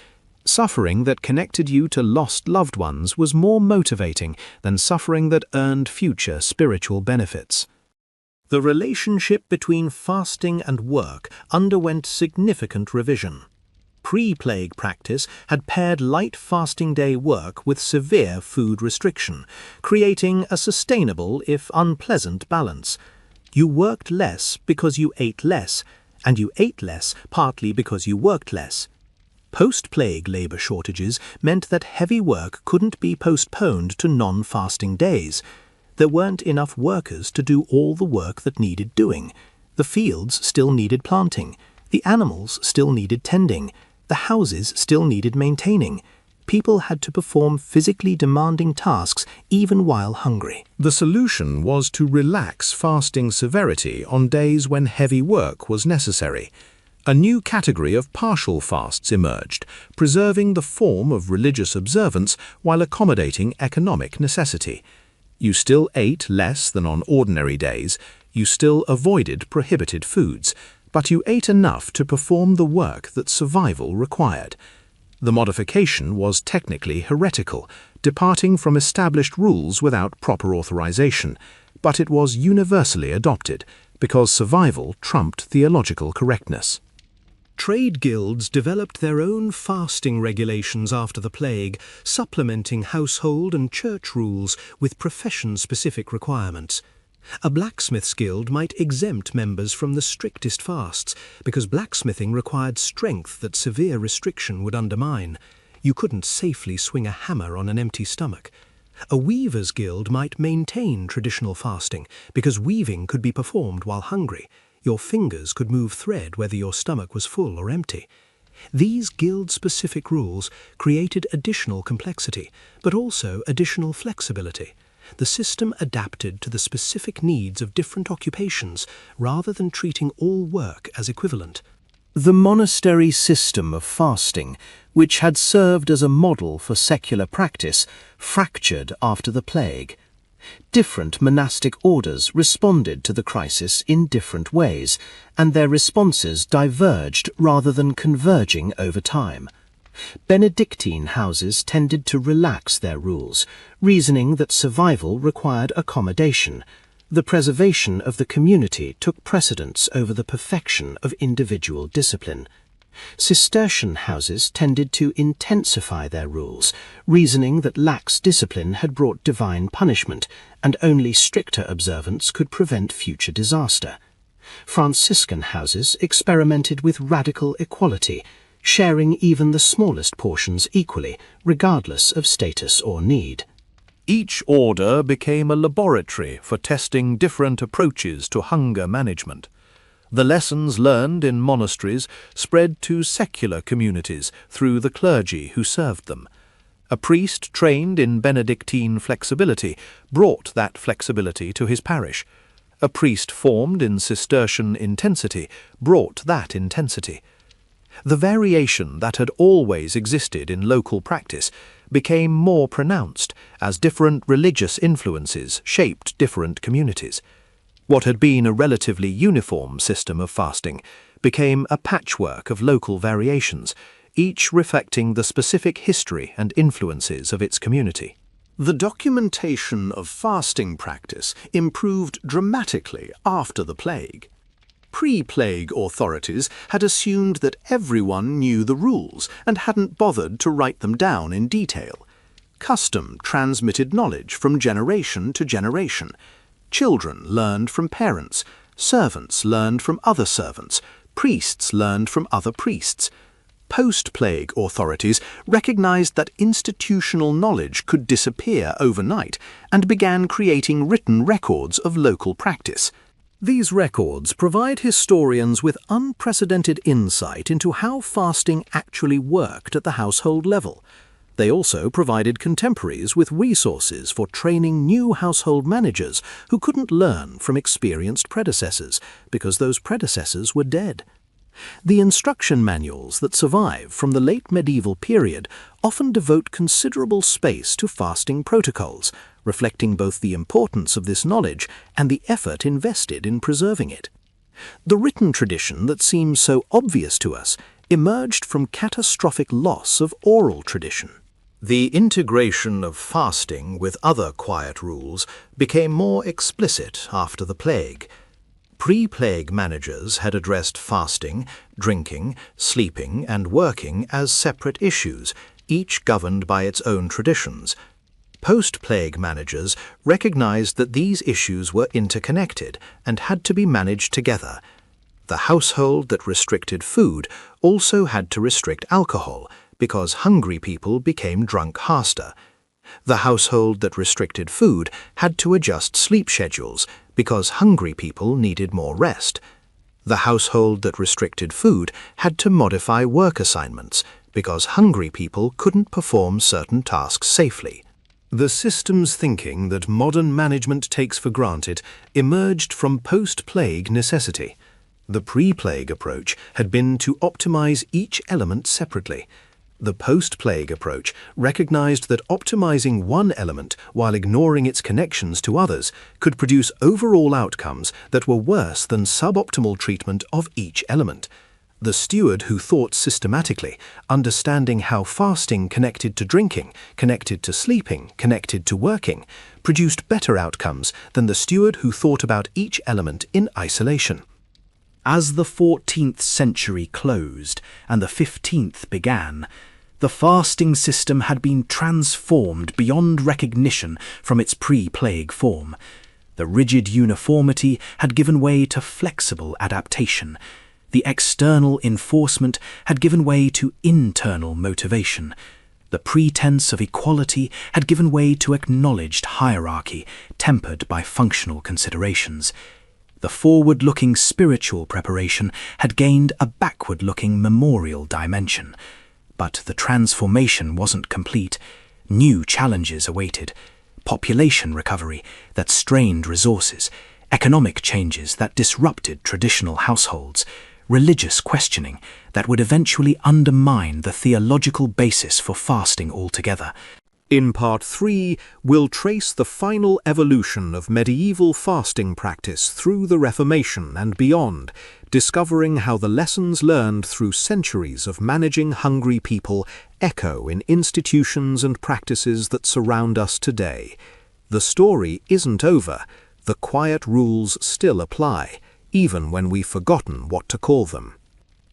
Suffering that connected you to lost loved ones was more motivating than suffering that earned future spiritual benefits. The relationship between fasting and work underwent significant revision. Pre-plague practice had paired light fasting day work with severe food restriction, creating a sustainable if unpleasant balance. You worked less because you ate less, and you ate less partly because you worked less. Post-plague labor shortages meant that heavy work couldn't be postponed to non-fasting days. There weren't enough workers to do all the work that needed doing. The fields still needed planting. The animals still needed tending. The houses still needed maintaining. People had to perform physically demanding tasks even while hungry. The solution was to relax fasting severity on days when heavy work was necessary. A new category of partial fasts emerged, preserving the form of religious observance while accommodating economic necessity. You still ate less than on ordinary days, you still avoided prohibited foods, but you ate enough to perform the work that survival required. The modification was technically heretical, departing from established rules without proper authorization, but it was universally adopted because survival trumped theological correctness. Trade guilds developed their own fasting regulations after the plague, supplementing household and church rules with profession-specific requirements. A blacksmith's guild might exempt members from the strictest fasts, because blacksmithing required strength that severe restriction would undermine. You couldn't safely swing a hammer on an empty stomach. A weaver's guild might maintain traditional fasting, because weaving could be performed while hungry. Your fingers could move thread whether your stomach was full or empty. These guild-specific rules created additional complexity, but also additional flexibility. The system adapted to the specific needs of different occupations rather than treating all work as equivalent. The monastery system of fasting, which had served as a model for secular practice, fractured after the plague. Different monastic orders responded to the crisis in different ways, and their responses diverged rather than converging over time. Benedictine houses tended to relax their rules, reasoning that survival required accommodation. The preservation of the community took precedence over the perfection of individual discipline. Cistercian houses tended to intensify their rules, reasoning that lax discipline had brought divine punishment, and only stricter observance could prevent future disaster. Franciscan houses experimented with radical equality, sharing even the smallest portions equally, regardless of status or need. Each order became a laboratory for testing different approaches to hunger management. The lessons learned in monasteries spread to secular communities through the clergy who served them. A priest trained in Benedictine flexibility brought that flexibility to his parish. A priest formed in Cistercian intensity brought that intensity. The variation that had always existed in local practice became more pronounced as different religious influences shaped different communities. What had been a relatively uniform system of fasting became a patchwork of local variations, each reflecting the specific history and influences of its community. The documentation of fasting practice improved dramatically after the plague. Pre-plague authorities had assumed that everyone knew the rules and hadn't bothered to write them down in detail. Custom transmitted knowledge from generation to generation. Children learned from parents, Servants learned from other servants. Priests learned from other priests. Post-plague authorities recognized that institutional knowledge could disappear overnight and began creating written records of local practice. These records provide historians with unprecedented insight into how fasting actually worked at the household level. They also provided contemporaries with resources for training new household managers who couldn't learn from experienced predecessors because those predecessors were dead. The instruction manuals that survive from the late medieval period often devote considerable space to fasting protocols, reflecting both the importance of this knowledge and the effort invested in preserving it. The written tradition that seems so obvious to us emerged from catastrophic loss of oral tradition. The integration of fasting with other quiet rules became more explicit after the plague. Pre-plague managers had addressed fasting, drinking, sleeping, and working as separate issues, each governed by its own traditions. Post-plague managers recognized that these issues were interconnected and had to be managed together. The household that restricted food also had to restrict alcohol, because hungry people became drunk faster. The household that restricted food had to adjust sleep schedules, because hungry people needed more rest. The household that restricted food had to modify work assignments, because hungry people couldn't perform certain tasks safely. The systems thinking that modern management takes for granted emerged from post-plague necessity. The pre-plague approach had been to optimize each element separately. The post-plague approach recognized that optimizing one element while ignoring its connections to others could produce overall outcomes that were worse than suboptimal treatment of each element. The steward who thought systematically, understanding how fasting connected to drinking, connected to sleeping, connected to working, produced better outcomes than the steward who thought about each element in isolation. As the 14th century closed and the 15th began, the fasting system had been transformed beyond recognition from its pre-plague form. The rigid uniformity had given way to flexible adaptation. The external enforcement had given way to internal motivation. The pretense of equality had given way to acknowledged hierarchy, tempered by functional considerations. The forward-looking spiritual preparation had gained a backward-looking memorial dimension. But the transformation wasn't complete. New challenges awaited. Population recovery that strained resources, economic changes that disrupted traditional households, religious questioning that would eventually undermine the theological basis for fasting altogether. In Part 3, we'll trace the final evolution of medieval fasting practice through the Reformation and beyond, discovering how the lessons learned through centuries of managing hungry people echo in institutions and practices that surround us today. The story isn't over. The quiet rules still apply, even when we've forgotten what to call them.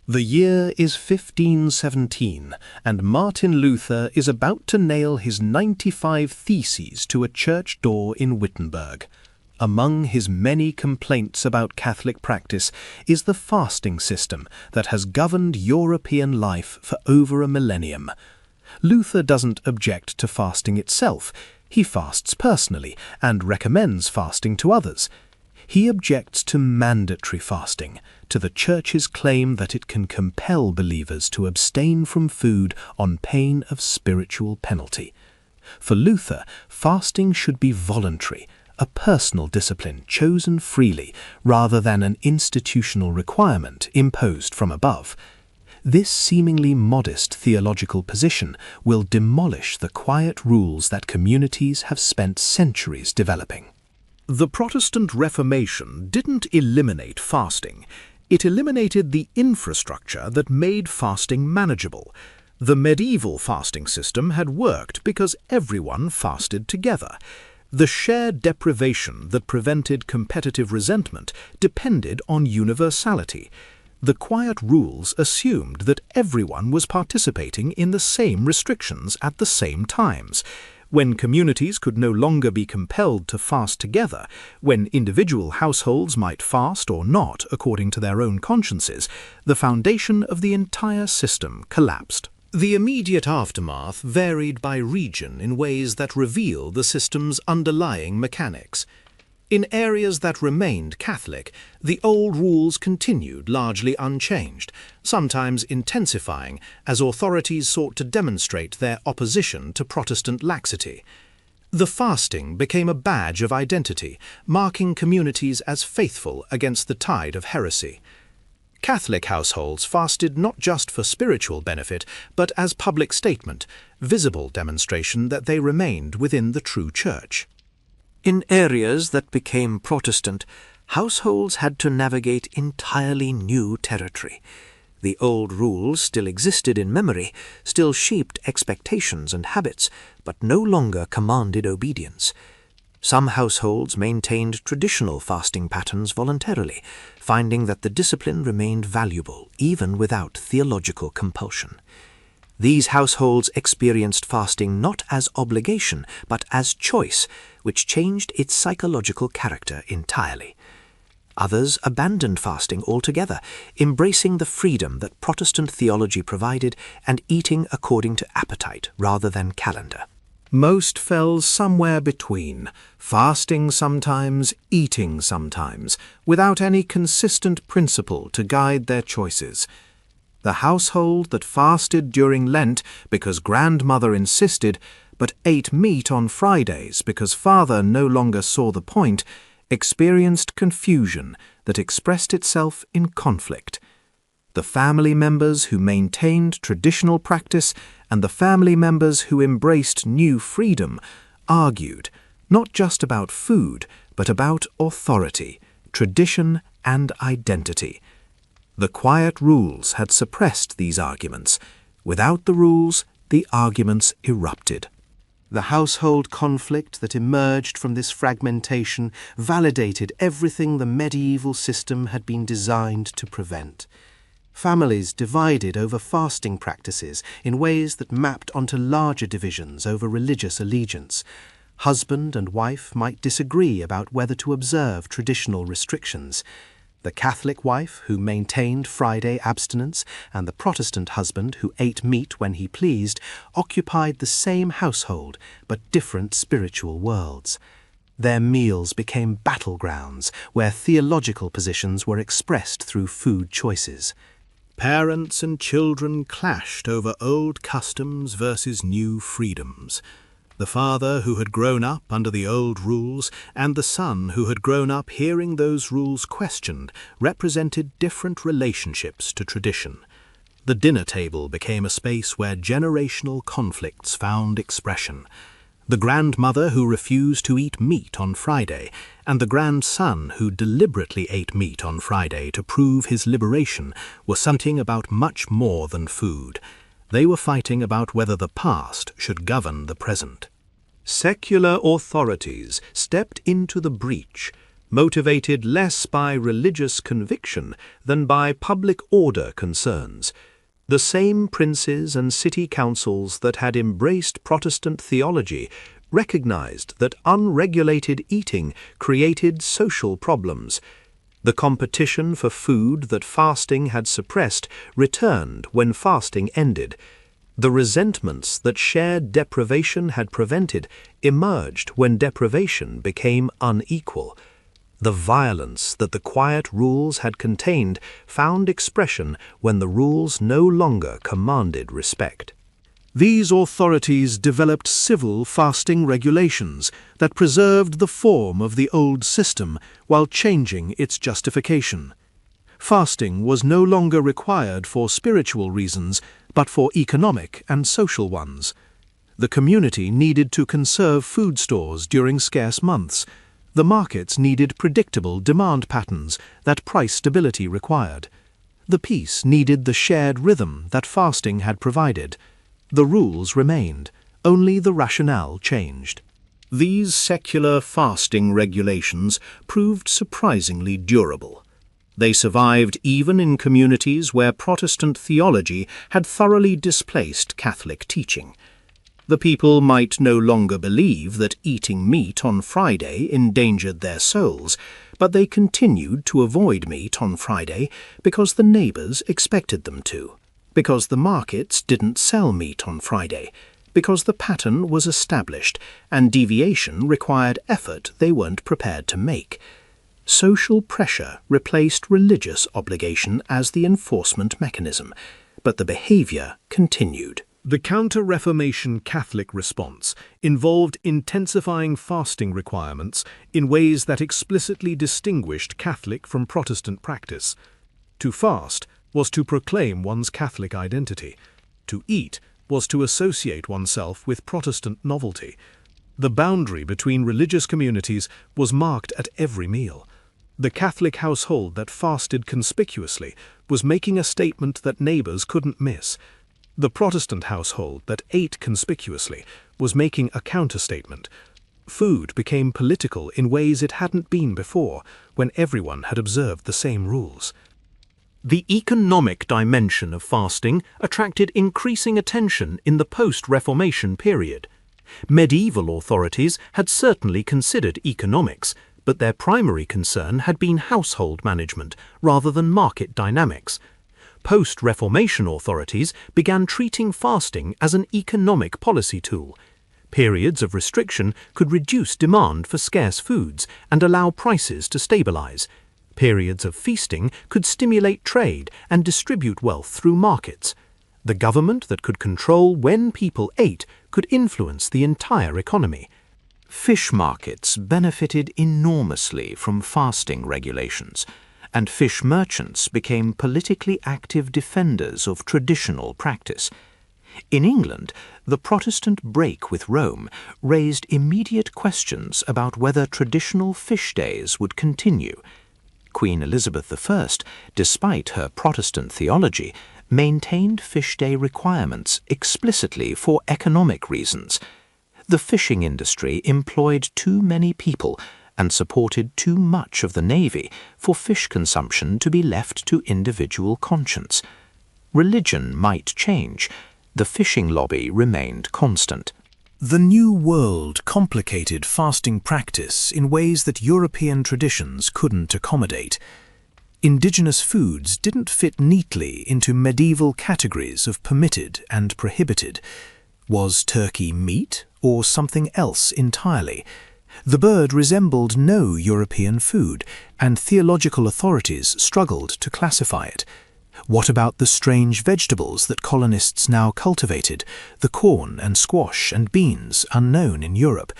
The year is 1517, and Martin Luther is about to nail his 95 Theses to a church door in Wittenberg. Among his many complaints about Catholic practice is the fasting system that has governed European life for over a millennium. Luther doesn't object to fasting itself. He fasts personally and recommends fasting to others. He objects to mandatory fasting, to the Church's claim that it can compel believers to abstain from food on pain of spiritual penalty. For Luther, fasting should be voluntary, a personal discipline chosen freely rather than an institutional requirement imposed from above. This seemingly modest theological position will demolish the quiet rules that communities have spent centuries developing. The Protestant Reformation didn't eliminate fasting. It eliminated the infrastructure that made fasting manageable. The medieval fasting system had worked because everyone fasted together. The shared deprivation that prevented competitive resentment depended on universality. The quiet rules assumed that everyone was participating in the same restrictions at the same times. When communities could no longer be compelled to fast together, when individual households might fast or not according to their own consciences, the foundation of the entire system collapsed. The immediate aftermath varied by region in ways that reveal the system's underlying mechanics. In areas that remained Catholic, the old rules continued largely unchanged, sometimes intensifying as authorities sought to demonstrate their opposition to Protestant laxity. The fasting became a badge of identity, marking communities as faithful against the tide of heresy. Catholic households fasted not just for spiritual benefit, but as public statement, visible demonstration that they remained within the true Church. In areas that became Protestant, households had to navigate entirely new territory. The old rules still existed in memory, still shaped expectations and habits, but no longer commanded obedience. Some households maintained traditional fasting patterns voluntarily, finding that the discipline remained valuable even without theological compulsion. These households experienced fasting not as obligation, but as choice, which changed its psychological character entirely. Others abandoned fasting altogether, embracing the freedom that Protestant theology provided and eating according to appetite rather than calendar. Most fell somewhere between, fasting sometimes, eating sometimes, without any consistent principle to guide their choices. The household that fasted during Lent because grandmother insisted, but ate meat on Fridays because father no longer saw the point, experienced confusion that expressed itself in conflict. The family members who maintained traditional practice and the family members who embraced new freedom argued, not just about food, but about authority, tradition, and identity. The quiet rules had suppressed these arguments. Without the rules, the arguments erupted. The household conflict that emerged from this fragmentation validated everything the medieval system had been designed to prevent. Families divided over fasting practices in ways that mapped onto larger divisions over religious allegiance. Husband and wife might disagree about whether to observe traditional restrictions. The Catholic wife, who maintained Friday abstinence, and the Protestant husband, who ate meat when he pleased, occupied the same household, but different spiritual worlds. Their meals became battlegrounds, where theological positions were expressed through food choices. Parents and children clashed over old customs versus new freedoms. The father who had grown up under the old rules and the son who had grown up hearing those rules questioned represented different relationships to tradition. The dinner table became a space where generational conflicts found expression. The grandmother who refused to eat meat on Friday and the grandson who deliberately ate meat on Friday to prove his liberation were something about much more than food. They were fighting about whether the past should govern the present. Secular authorities stepped into the breach, motivated less by religious conviction than by public order concerns. The same princes and city councils that had embraced Protestant theology recognized that unregulated eating created social problems. The competition for food that fasting had suppressed returned when fasting ended. The resentments that shared deprivation had prevented emerged when deprivation became unequal. The violence that the quiet rules had contained found expression when the rules no longer commanded respect. These authorities developed civil fasting regulations that preserved the form of the old system while changing its justification. Fasting was no longer required for spiritual reasons, but for economic and social ones. The community needed to conserve food stores during scarce months. The markets needed predictable demand patterns that price stability required. The peace needed the shared rhythm that fasting had provided. The rules remained, only the rationale changed. These secular fasting regulations proved surprisingly durable. They survived even in communities where Protestant theology had thoroughly displaced Catholic teaching. The people might no longer believe that eating meat on Friday endangered their souls, but they continued to avoid meat on Friday because the neighbours expected them to, because the markets didn't sell meat on Friday, because the pattern was established and deviation required effort they weren't prepared to make. Social pressure replaced religious obligation as the enforcement mechanism, but the behaviour continued. The Counter-Reformation Catholic response involved intensifying fasting requirements in ways that explicitly distinguished Catholic from Protestant practice. To fast was to proclaim one's Catholic identity. To eat was to associate oneself with Protestant novelty. The boundary between religious communities was marked at every meal. The Catholic household that fasted conspicuously was making a statement that neighbours couldn't miss. The Protestant household that ate conspicuously was making a counterstatement. Food became political in ways it hadn't been before, when everyone had observed the same rules. The economic dimension of fasting attracted increasing attention in the post-Reformation period. Medieval authorities had certainly considered economics, but their primary concern had been household management rather than market dynamics. Post-Reformation authorities began treating fasting as an economic policy tool. Periods of restriction could reduce demand for scarce foods and allow prices to stabilize. Periods of feasting could stimulate trade and distribute wealth through markets. The government that could control when people ate could influence the entire economy. Fish markets benefited enormously from fasting regulations, and fish merchants became politically active defenders of traditional practice. In England, the Protestant break with Rome raised immediate questions about whether traditional fish days would continue. Queen Elizabeth I, despite her Protestant theology, maintained fish day requirements explicitly for economic reasons. The fishing industry employed too many people and supported too much of the navy for fish consumption to be left to individual conscience. Religion might change. The fishing lobby remained constant. The New World complicated fasting practice in ways that European traditions couldn't accommodate. Indigenous foods didn't fit neatly into medieval categories of permitted and prohibited. Was turkey meat or something else entirely? The bird resembled no European food, and theological authorities struggled to classify it. What about the strange vegetables that colonists now cultivated, the corn and squash and beans unknown in Europe?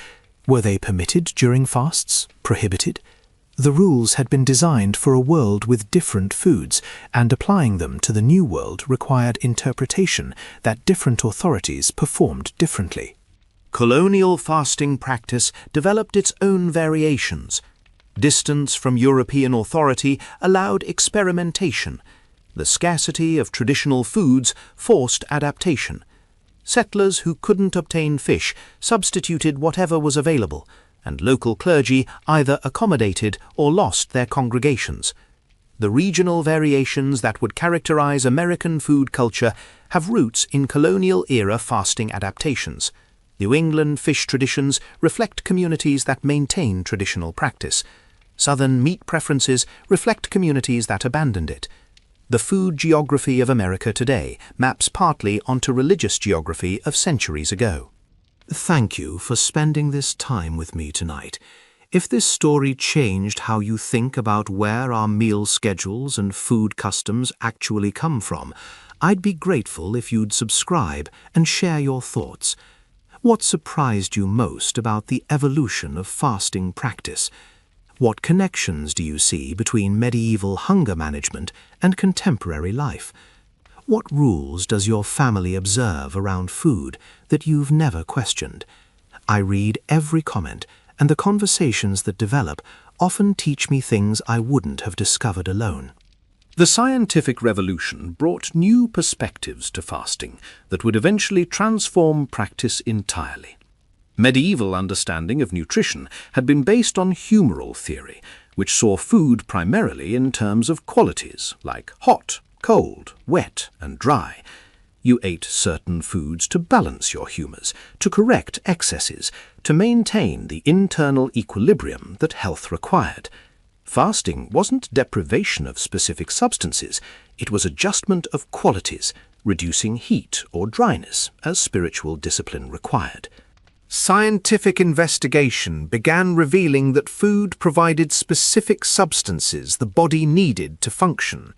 Were they permitted during fasts? Prohibited? The rules had been designed for a world with different foods, and applying them to the New World required interpretation that different authorities performed differently. Colonial fasting practice developed its own variations. Distance from European authority allowed experimentation. The scarcity of traditional foods forced adaptation. Settlers who couldn't obtain fish substituted whatever was available, and local clergy either accommodated or lost their congregations. The regional variations that would characterize American food culture have roots in colonial-era fasting adaptations. New England fish traditions reflect communities that maintain traditional practice. Southern meat preferences reflect communities that abandoned it. The food geography of America today maps partly onto religious geography of centuries ago. Thank you for spending this time with me tonight. If this story changed how you think about where our meal schedules and food customs actually come from, I'd be grateful if you'd subscribe and share your thoughts. What surprised you most about the evolution of fasting practice? What connections do you see between medieval hunger management and contemporary life? What rules does your family observe around food that you've never questioned? I read every comment, and the conversations that develop often teach me things I wouldn't have discovered alone. The scientific revolution brought new perspectives to fasting that would eventually transform practice entirely. Medieval understanding of nutrition had been based on humoral theory, which saw food primarily in terms of qualities like hot, cold, wet, and dry. You ate certain foods to balance your humours, to correct excesses, to maintain the internal equilibrium that health required. Fasting wasn't deprivation of specific substances, it was adjustment of qualities, reducing heat or dryness as spiritual discipline required. Scientific investigation began revealing that food provided specific substances the body needed to function.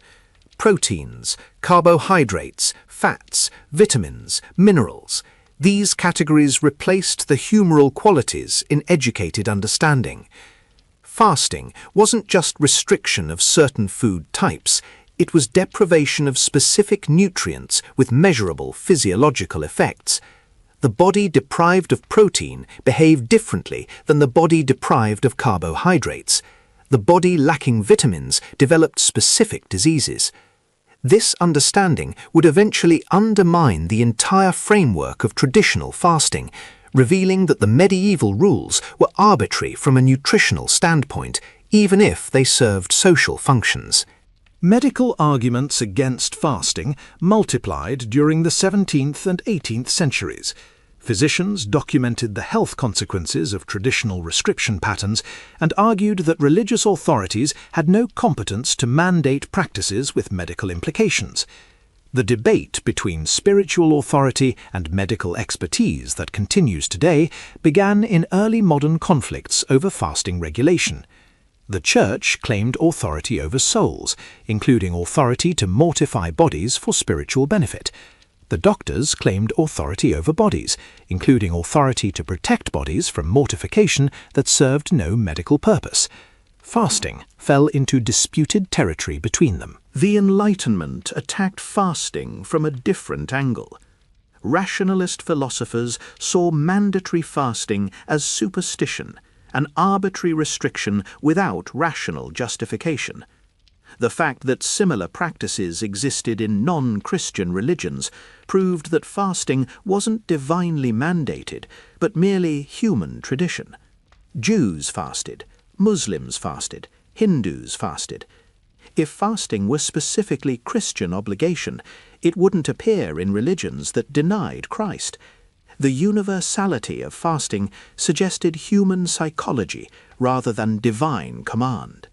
Proteins, carbohydrates, fats, vitamins, minerals. These categories replaced the humoral qualities in educated understanding. Fasting wasn't just restriction of certain food types, it was deprivation of specific nutrients with measurable physiological effects. The body deprived of protein behaved differently than the body deprived of carbohydrates. The body lacking vitamins developed specific diseases. This understanding would eventually undermine the entire framework of traditional fasting, revealing that the medieval rules were arbitrary from a nutritional standpoint, even if they served social functions. Medical arguments against fasting multiplied during the 17th and 18th centuries. Physicians documented the health consequences of traditional restriction patterns and argued that religious authorities had no competence to mandate practices with medical implications. The debate between spiritual authority and medical expertise that continues today began in early modern conflicts over fasting regulation. The Church claimed authority over souls, including authority to mortify bodies for spiritual benefit. The doctors claimed authority over bodies, including authority to protect bodies from mortification that served no medical purpose. Fasting fell into disputed territory between them. The Enlightenment attacked fasting from a different angle. Rationalist philosophers saw mandatory fasting as superstition, an arbitrary restriction without rational justification. The fact that similar practices existed in non-Christian religions proved that fasting wasn't divinely mandated, but merely human tradition. Jews fasted, Muslims fasted, Hindus fasted. If fasting were specifically Christian obligation, it wouldn't appear in religions that denied Christ. The universality of fasting suggested human psychology rather than divine command.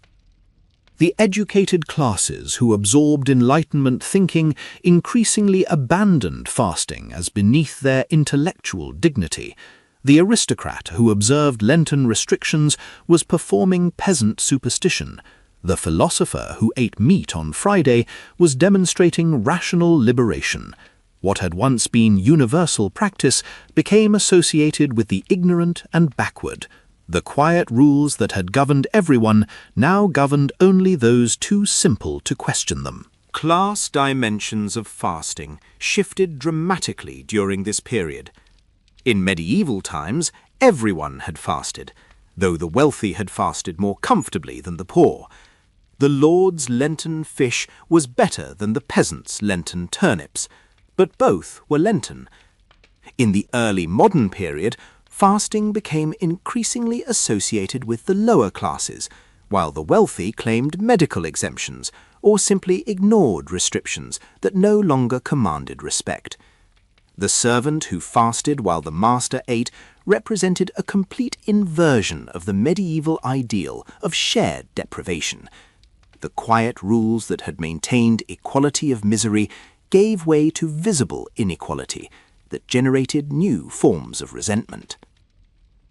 The educated classes who absorbed Enlightenment thinking increasingly abandoned fasting as beneath their intellectual dignity. The aristocrat who observed Lenten restrictions was performing peasant superstition. The philosopher who ate meat on Friday was demonstrating rational liberation. What had once been universal practice became associated with the ignorant and backward. The quiet rules that had governed everyone now governed only those too simple to question them. Class dimensions of fasting shifted dramatically during this period. In medieval times, everyone had fasted, though the wealthy had fasted more comfortably than the poor. The lord's Lenten fish was better than the peasant's Lenten turnips, but both were Lenten. In the early modern period, fasting became increasingly associated with the lower classes, while the wealthy claimed medical exemptions or simply ignored restrictions that no longer commanded respect. The servant who fasted while the master ate represented a complete inversion of the medieval ideal of shared deprivation. The quiet rules that had maintained equality of misery gave way to visible inequality that generated new forms of resentment.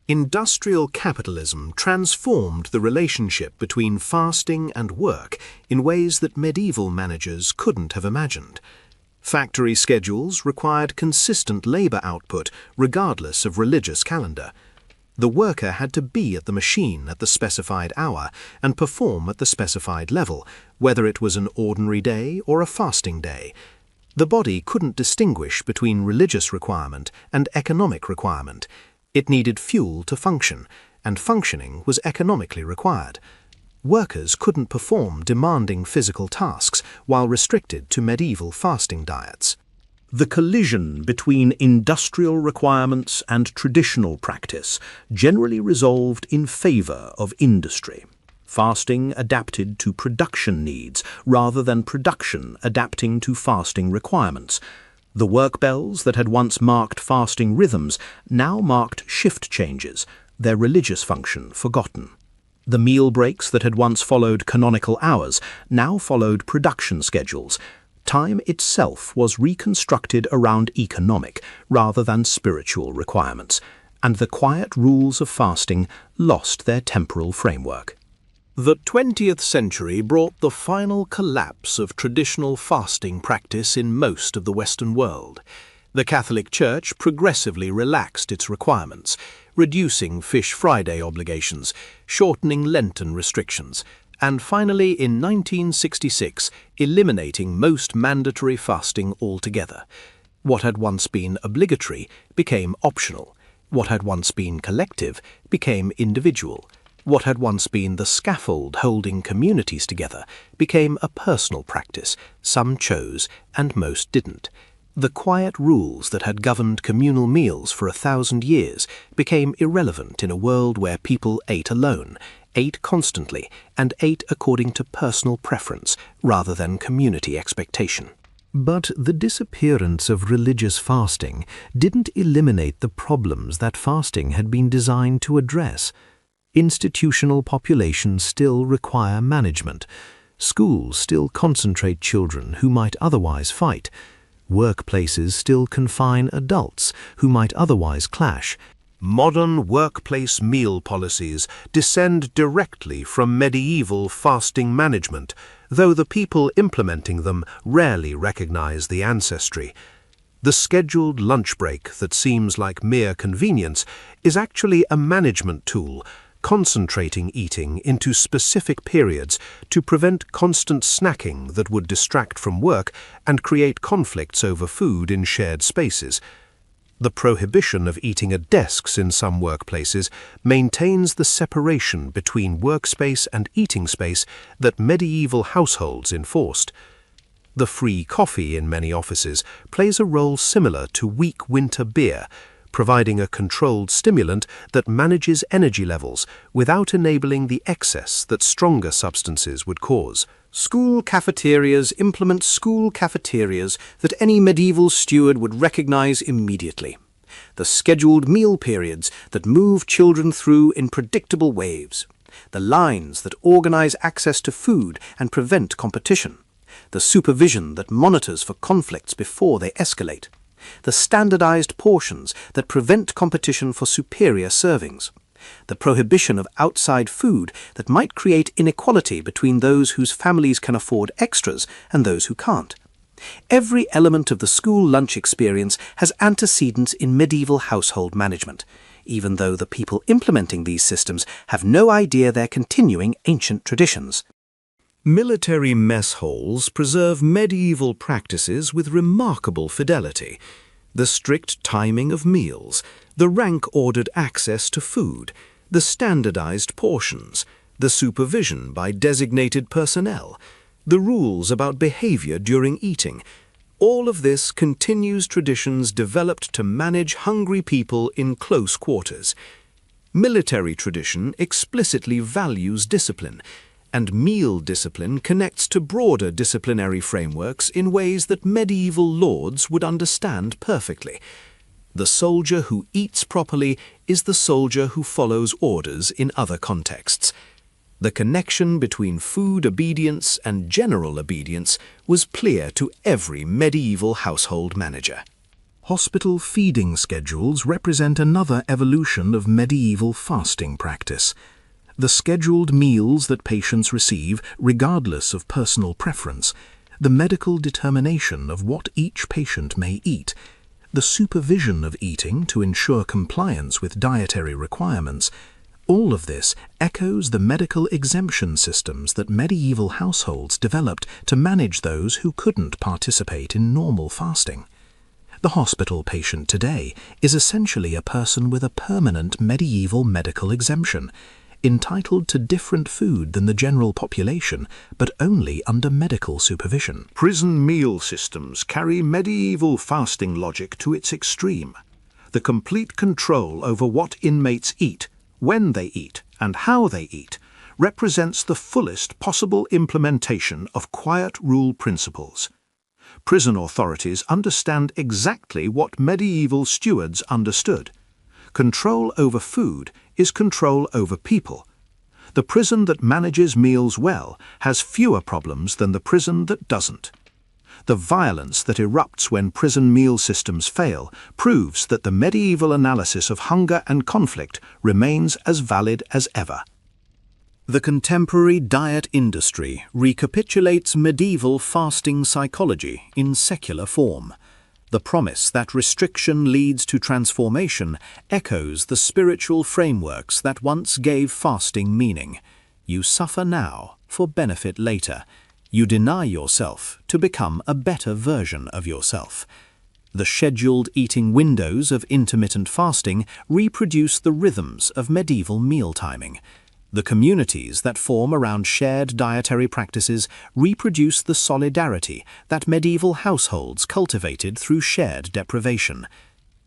Industrial capitalism transformed the relationship between fasting and work in ways that medieval managers couldn't have imagined. Factory schedules required consistent labor output regardless of religious calendar. The worker had to be at the machine at the specified hour and perform at the specified level, whether it was an ordinary day or a fasting day. The body couldn't distinguish between religious requirement and economic requirement. It needed fuel to function, and functioning was economically required. Workers couldn't perform demanding physical tasks while restricted to medieval fasting diets. The collision between industrial requirements and traditional practice generally resolved in favor of industry. Fasting adapted to production needs rather than production adapting to fasting requirements. The work bells that had once marked fasting rhythms now marked shift changes, their religious function forgotten. The meal breaks that had once followed canonical hours now followed production schedules. Time itself was reconstructed around economic rather than spiritual requirements, and the quiet rules of fasting lost their temporal framework. The 20th century brought the final collapse of traditional fasting practice in most of the Western world. The Catholic Church progressively relaxed its requirements, reducing Fish Friday obligations, shortening Lenten restrictions, and finally in 1966 eliminating most mandatory fasting altogether. What had once been obligatory became optional. What had once been collective became individual. What had once been the scaffold holding communities together became a personal practice. Some chose and most didn't. The quiet rules that had governed communal meals for 1,000 years became irrelevant in a world where people ate alone, ate constantly, and ate according to personal preference rather than community expectation. But the disappearance of religious fasting didn't eliminate the problems that fasting had been designed to address. Institutional populations still require management. Schools still concentrate children who might otherwise fight. Workplaces still confine adults who might otherwise clash. Modern workplace meal policies descend directly from medieval fasting management, though the people implementing them rarely recognize the ancestry. The scheduled lunch break that seems like mere convenience is actually a management tool, concentrating eating into specific periods to prevent constant snacking that would distract from work and create conflicts over food in shared spaces. The prohibition of eating at desks in some workplaces maintains the separation between workspace and eating space that medieval households enforced. The free coffee in many offices plays a role similar to weak winter beer, providing a controlled stimulant that manages energy levels without enabling the excess that stronger substances would cause. School cafeterias implement school cafeterias that any medieval steward would recognize immediately. The scheduled meal periods that move children through in predictable waves. The lines that organize access to food and prevent competition. The supervision that monitors for conflicts before they escalate. The standardized portions that prevent competition for superior servings. The prohibition of outside food that might create inequality between those whose families can afford extras and those who can't. Every element of the school lunch experience has antecedents in medieval household management, even though the people implementing these systems have no idea they're continuing ancient traditions. Military mess halls preserve medieval practices with remarkable fidelity. The strict timing of meals, the rank-ordered access to food, the standardized portions, the supervision by designated personnel, the rules about behavior during eating. All of this continues traditions developed to manage hungry people in close quarters. Military tradition explicitly values discipline, and meal discipline connects to broader disciplinary frameworks in ways that medieval lords would understand perfectly. The soldier who eats properly is the soldier who follows orders in other contexts. The connection between food obedience and general obedience was clear to every medieval household manager. Hospital feeding schedules represent another evolution of medieval fasting practice. The scheduled meals that patients receive, regardless of personal preference, the medical determination of what each patient may eat, the supervision of eating to ensure compliance with dietary requirements, all of this echoes the medical exemption systems that medieval households developed to manage those who couldn't participate in normal fasting. The hospital patient today is essentially a person with a permanent medieval medical exemption, entitled to different food than the general population, but only under medical supervision. Prison meal systems carry medieval fasting logic to its extreme. The complete control over what inmates eat, when they eat, and how they eat represents the fullest possible implementation of quiet rule principles. Prison authorities understand exactly what medieval stewards understood. Control over food is control over people. The prison that manages meals well has fewer problems than the prison that doesn't. The violence that erupts when prison meal systems fail proves that the medieval analysis of hunger and conflict remains as valid as ever. The contemporary diet industry recapitulates medieval fasting psychology in secular form. The promise that restriction leads to transformation echoes the spiritual frameworks that once gave fasting meaning. You suffer now for benefit later. You deny yourself to become a better version of yourself. The scheduled eating windows of intermittent fasting reproduce the rhythms of medieval meal timing. The communities that form around shared dietary practices reproduce the solidarity that medieval households cultivated through shared deprivation.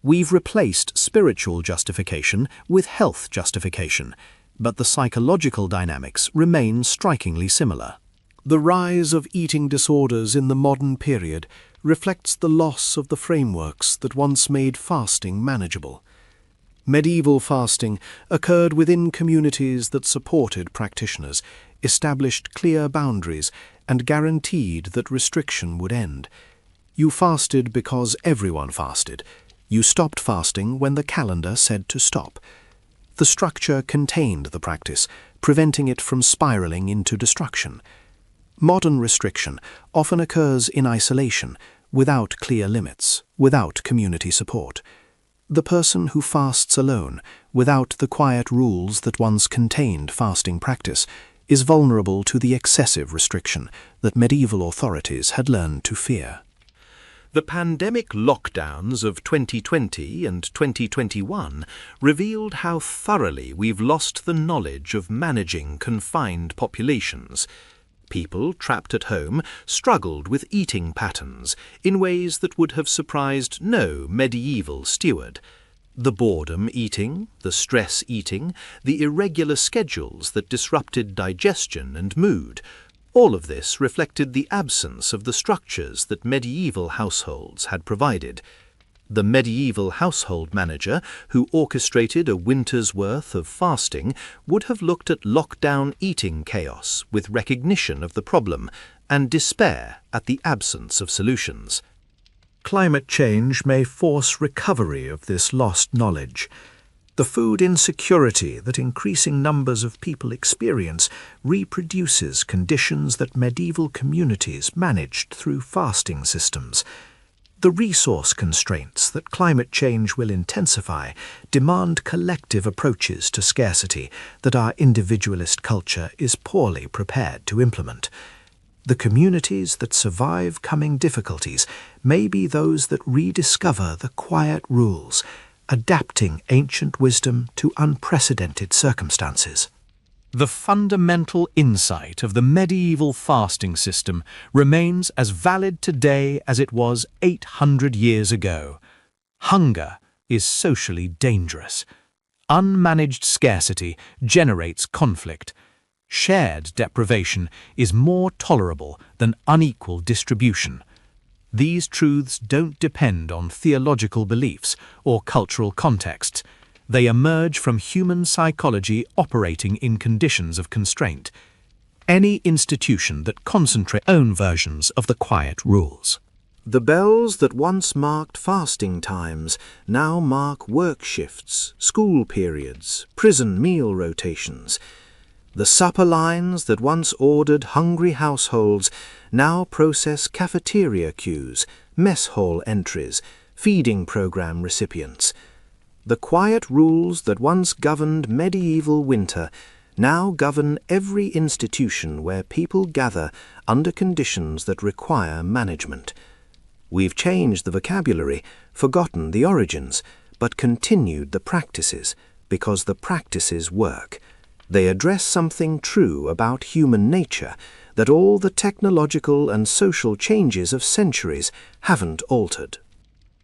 We've replaced spiritual justification with health justification, but the psychological dynamics remain strikingly similar. The rise of eating disorders in the modern period reflects the loss of the frameworks that once made fasting manageable. Medieval fasting occurred within communities that supported practitioners, established clear boundaries, and guaranteed that restriction would end. You fasted because everyone fasted. You stopped fasting when the calendar said to stop. The structure contained the practice, preventing it from spiraling into destruction. Modern restriction often occurs in isolation, without clear limits, without community support. The person who fasts alone, without the quiet rules that once contained fasting practice, is vulnerable to the excessive restriction that medieval authorities had learned to fear. The pandemic lockdowns of 2020 and 2021 revealed how thoroughly we've lost the knowledge of managing confined populations. People trapped at home struggled with eating patterns in ways that would have surprised no medieval steward. The boredom eating, the stress eating, the irregular schedules that disrupted digestion and mood, all of this reflected the absence of the structures that medieval households had provided. The medieval household manager who orchestrated a winter's worth of fasting would have looked at lockdown eating chaos with recognition of the problem and despair at the absence of solutions. Climate change may force recovery of this lost knowledge. The food insecurity that increasing numbers of people experience reproduces conditions that medieval communities managed through fasting systems. The resource constraints that climate change will intensify demand collective approaches to scarcity that our individualist culture is poorly prepared to implement. The communities that survive coming difficulties may be those that rediscover the quiet rules, adapting ancient wisdom to unprecedented circumstances. The fundamental insight of the medieval fasting system remains as valid today as it was 800 years ago. Hunger is socially dangerous. Unmanaged scarcity generates conflict. Shared deprivation is more tolerable than unequal distribution. These truths don't depend on theological beliefs or cultural contexts. They emerge from human psychology operating in conditions of constraint. Any institution that concentrates own versions of the quiet rules. The bells that once marked fasting times now mark work shifts, school periods, prison meal rotations. The supper lines that once ordered hungry households now process cafeteria queues, mess hall entries, feeding program recipients. The quiet rules that once governed medieval winter now govern every institution where people gather under conditions that require management. We've changed the vocabulary, forgotten the origins, but continued the practices because the practices work. They address something true about human nature that all the technological and social changes of centuries haven't altered.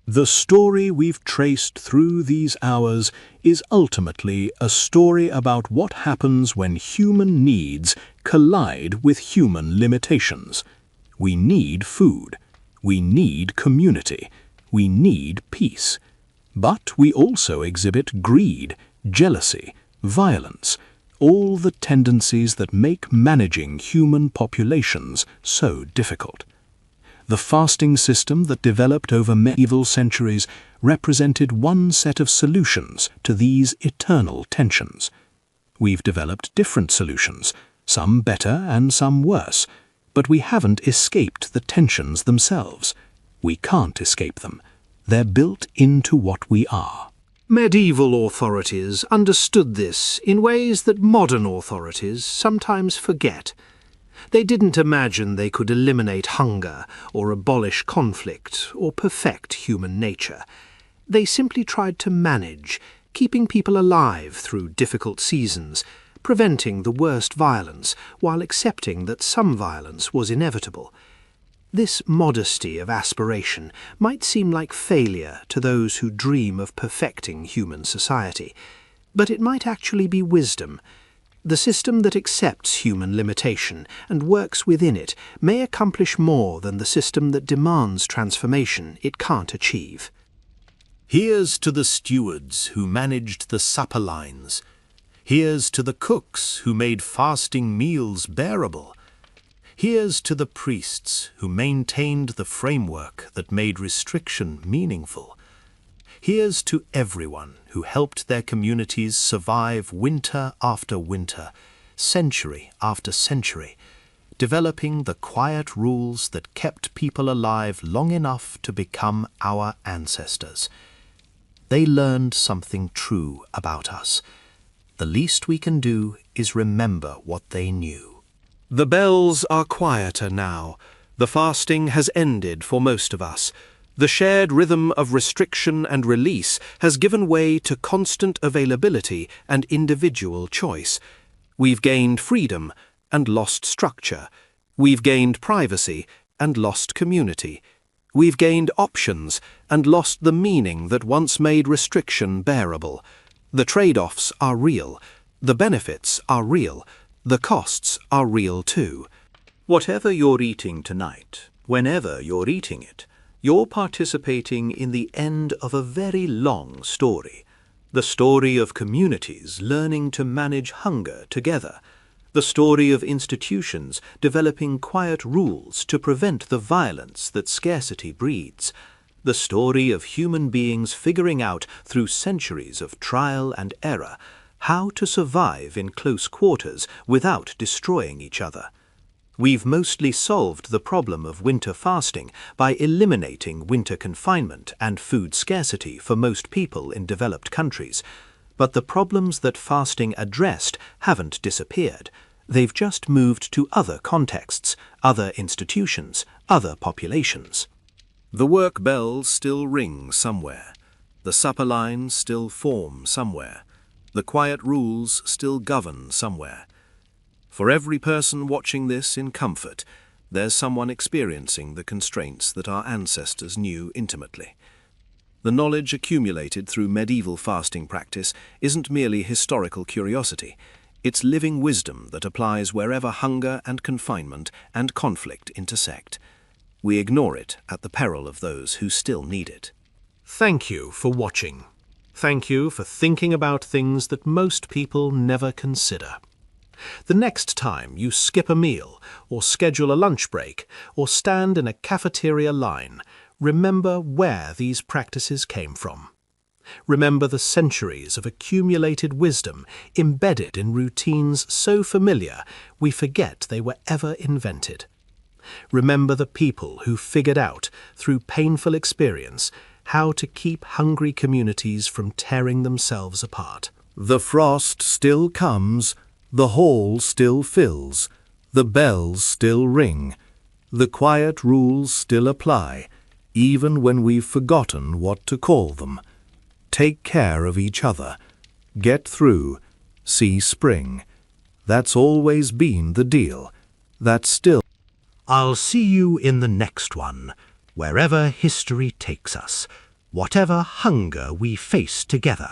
The story we've traced through these hours is ultimately a story about what happens when human needs collide with human limitations. We need food. We need community. We need peace. But we also exhibit greed, jealousy, violence, all the tendencies that make managing human populations so difficult. The fasting system that developed over medieval centuries represented one set of solutions to these eternal tensions. We've developed different solutions, some better and some worse, but we haven't escaped the tensions themselves. We can't escape them. They're built into what we are. Medieval authorities understood this in ways that modern authorities sometimes forget. They didn't imagine they could eliminate hunger or abolish conflict or perfect human nature. They simply tried to manage, keeping people alive through difficult seasons, preventing the worst violence while accepting that some violence was inevitable. This modesty of aspiration might seem like failure to those who dream of perfecting human society, but it might actually be wisdom. The system that accepts human limitation and works within it may accomplish more than the system that demands transformation it can't achieve. Here's to the stewards who managed the supper lines. Here's to the cooks who made fasting meals bearable. Here's to the priests who maintained the framework that made restriction meaningful. Here's to everyone who helped their communities survive winter after winter, century after century, developing the quiet rules that kept people alive long enough to become our ancestors. They learned something true about us. The least we can do is remember what they knew. The bells are quieter now. The fasting has ended for most of us. The shared rhythm of restriction and release has given way to constant availability and individual choice. We've gained freedom and lost structure. We've gained privacy and lost community. We've gained options and lost the meaning that once made restriction bearable. The trade-offs are real. The benefits are real. The costs are real too. Whatever you're eating tonight, whenever you're eating it, you're participating in the end of a very long story. The story of communities learning to manage hunger together. The story of institutions developing quiet rules to prevent the violence that scarcity breeds. The story of human beings figuring out through centuries of trial and error how to survive in close quarters without destroying each other. We've mostly solved the problem of winter fasting by eliminating winter confinement and food scarcity for most people in developed countries. But the problems that fasting addressed haven't disappeared. They've just moved to other contexts, other institutions, other populations. The work bells still ring somewhere. The supper lines still form somewhere. The quiet rules still govern somewhere. For every person watching this in comfort, there's someone experiencing the constraints that our ancestors knew intimately. The knowledge accumulated through medieval fasting practice isn't merely historical curiosity. It's living wisdom that applies wherever hunger and confinement and conflict intersect. We ignore it at the peril of those who still need it. Thank you for watching. Thank you for thinking about things that most people never consider. The next time you skip a meal, or schedule a lunch break, or stand in a cafeteria line, remember where these practices came from. Remember the centuries of accumulated wisdom embedded in routines so familiar we forget they were ever invented. Remember the people who figured out, through painful experience, how to keep hungry communities from tearing themselves apart. The frost still comes. The hall still fills, the bells still ring, the quiet rules still apply, even when we've forgotten what to call them. Take care of each other. Get through. See spring. That's always been the deal. That's still. I'll see you in the next one, wherever history takes us, whatever hunger we face together.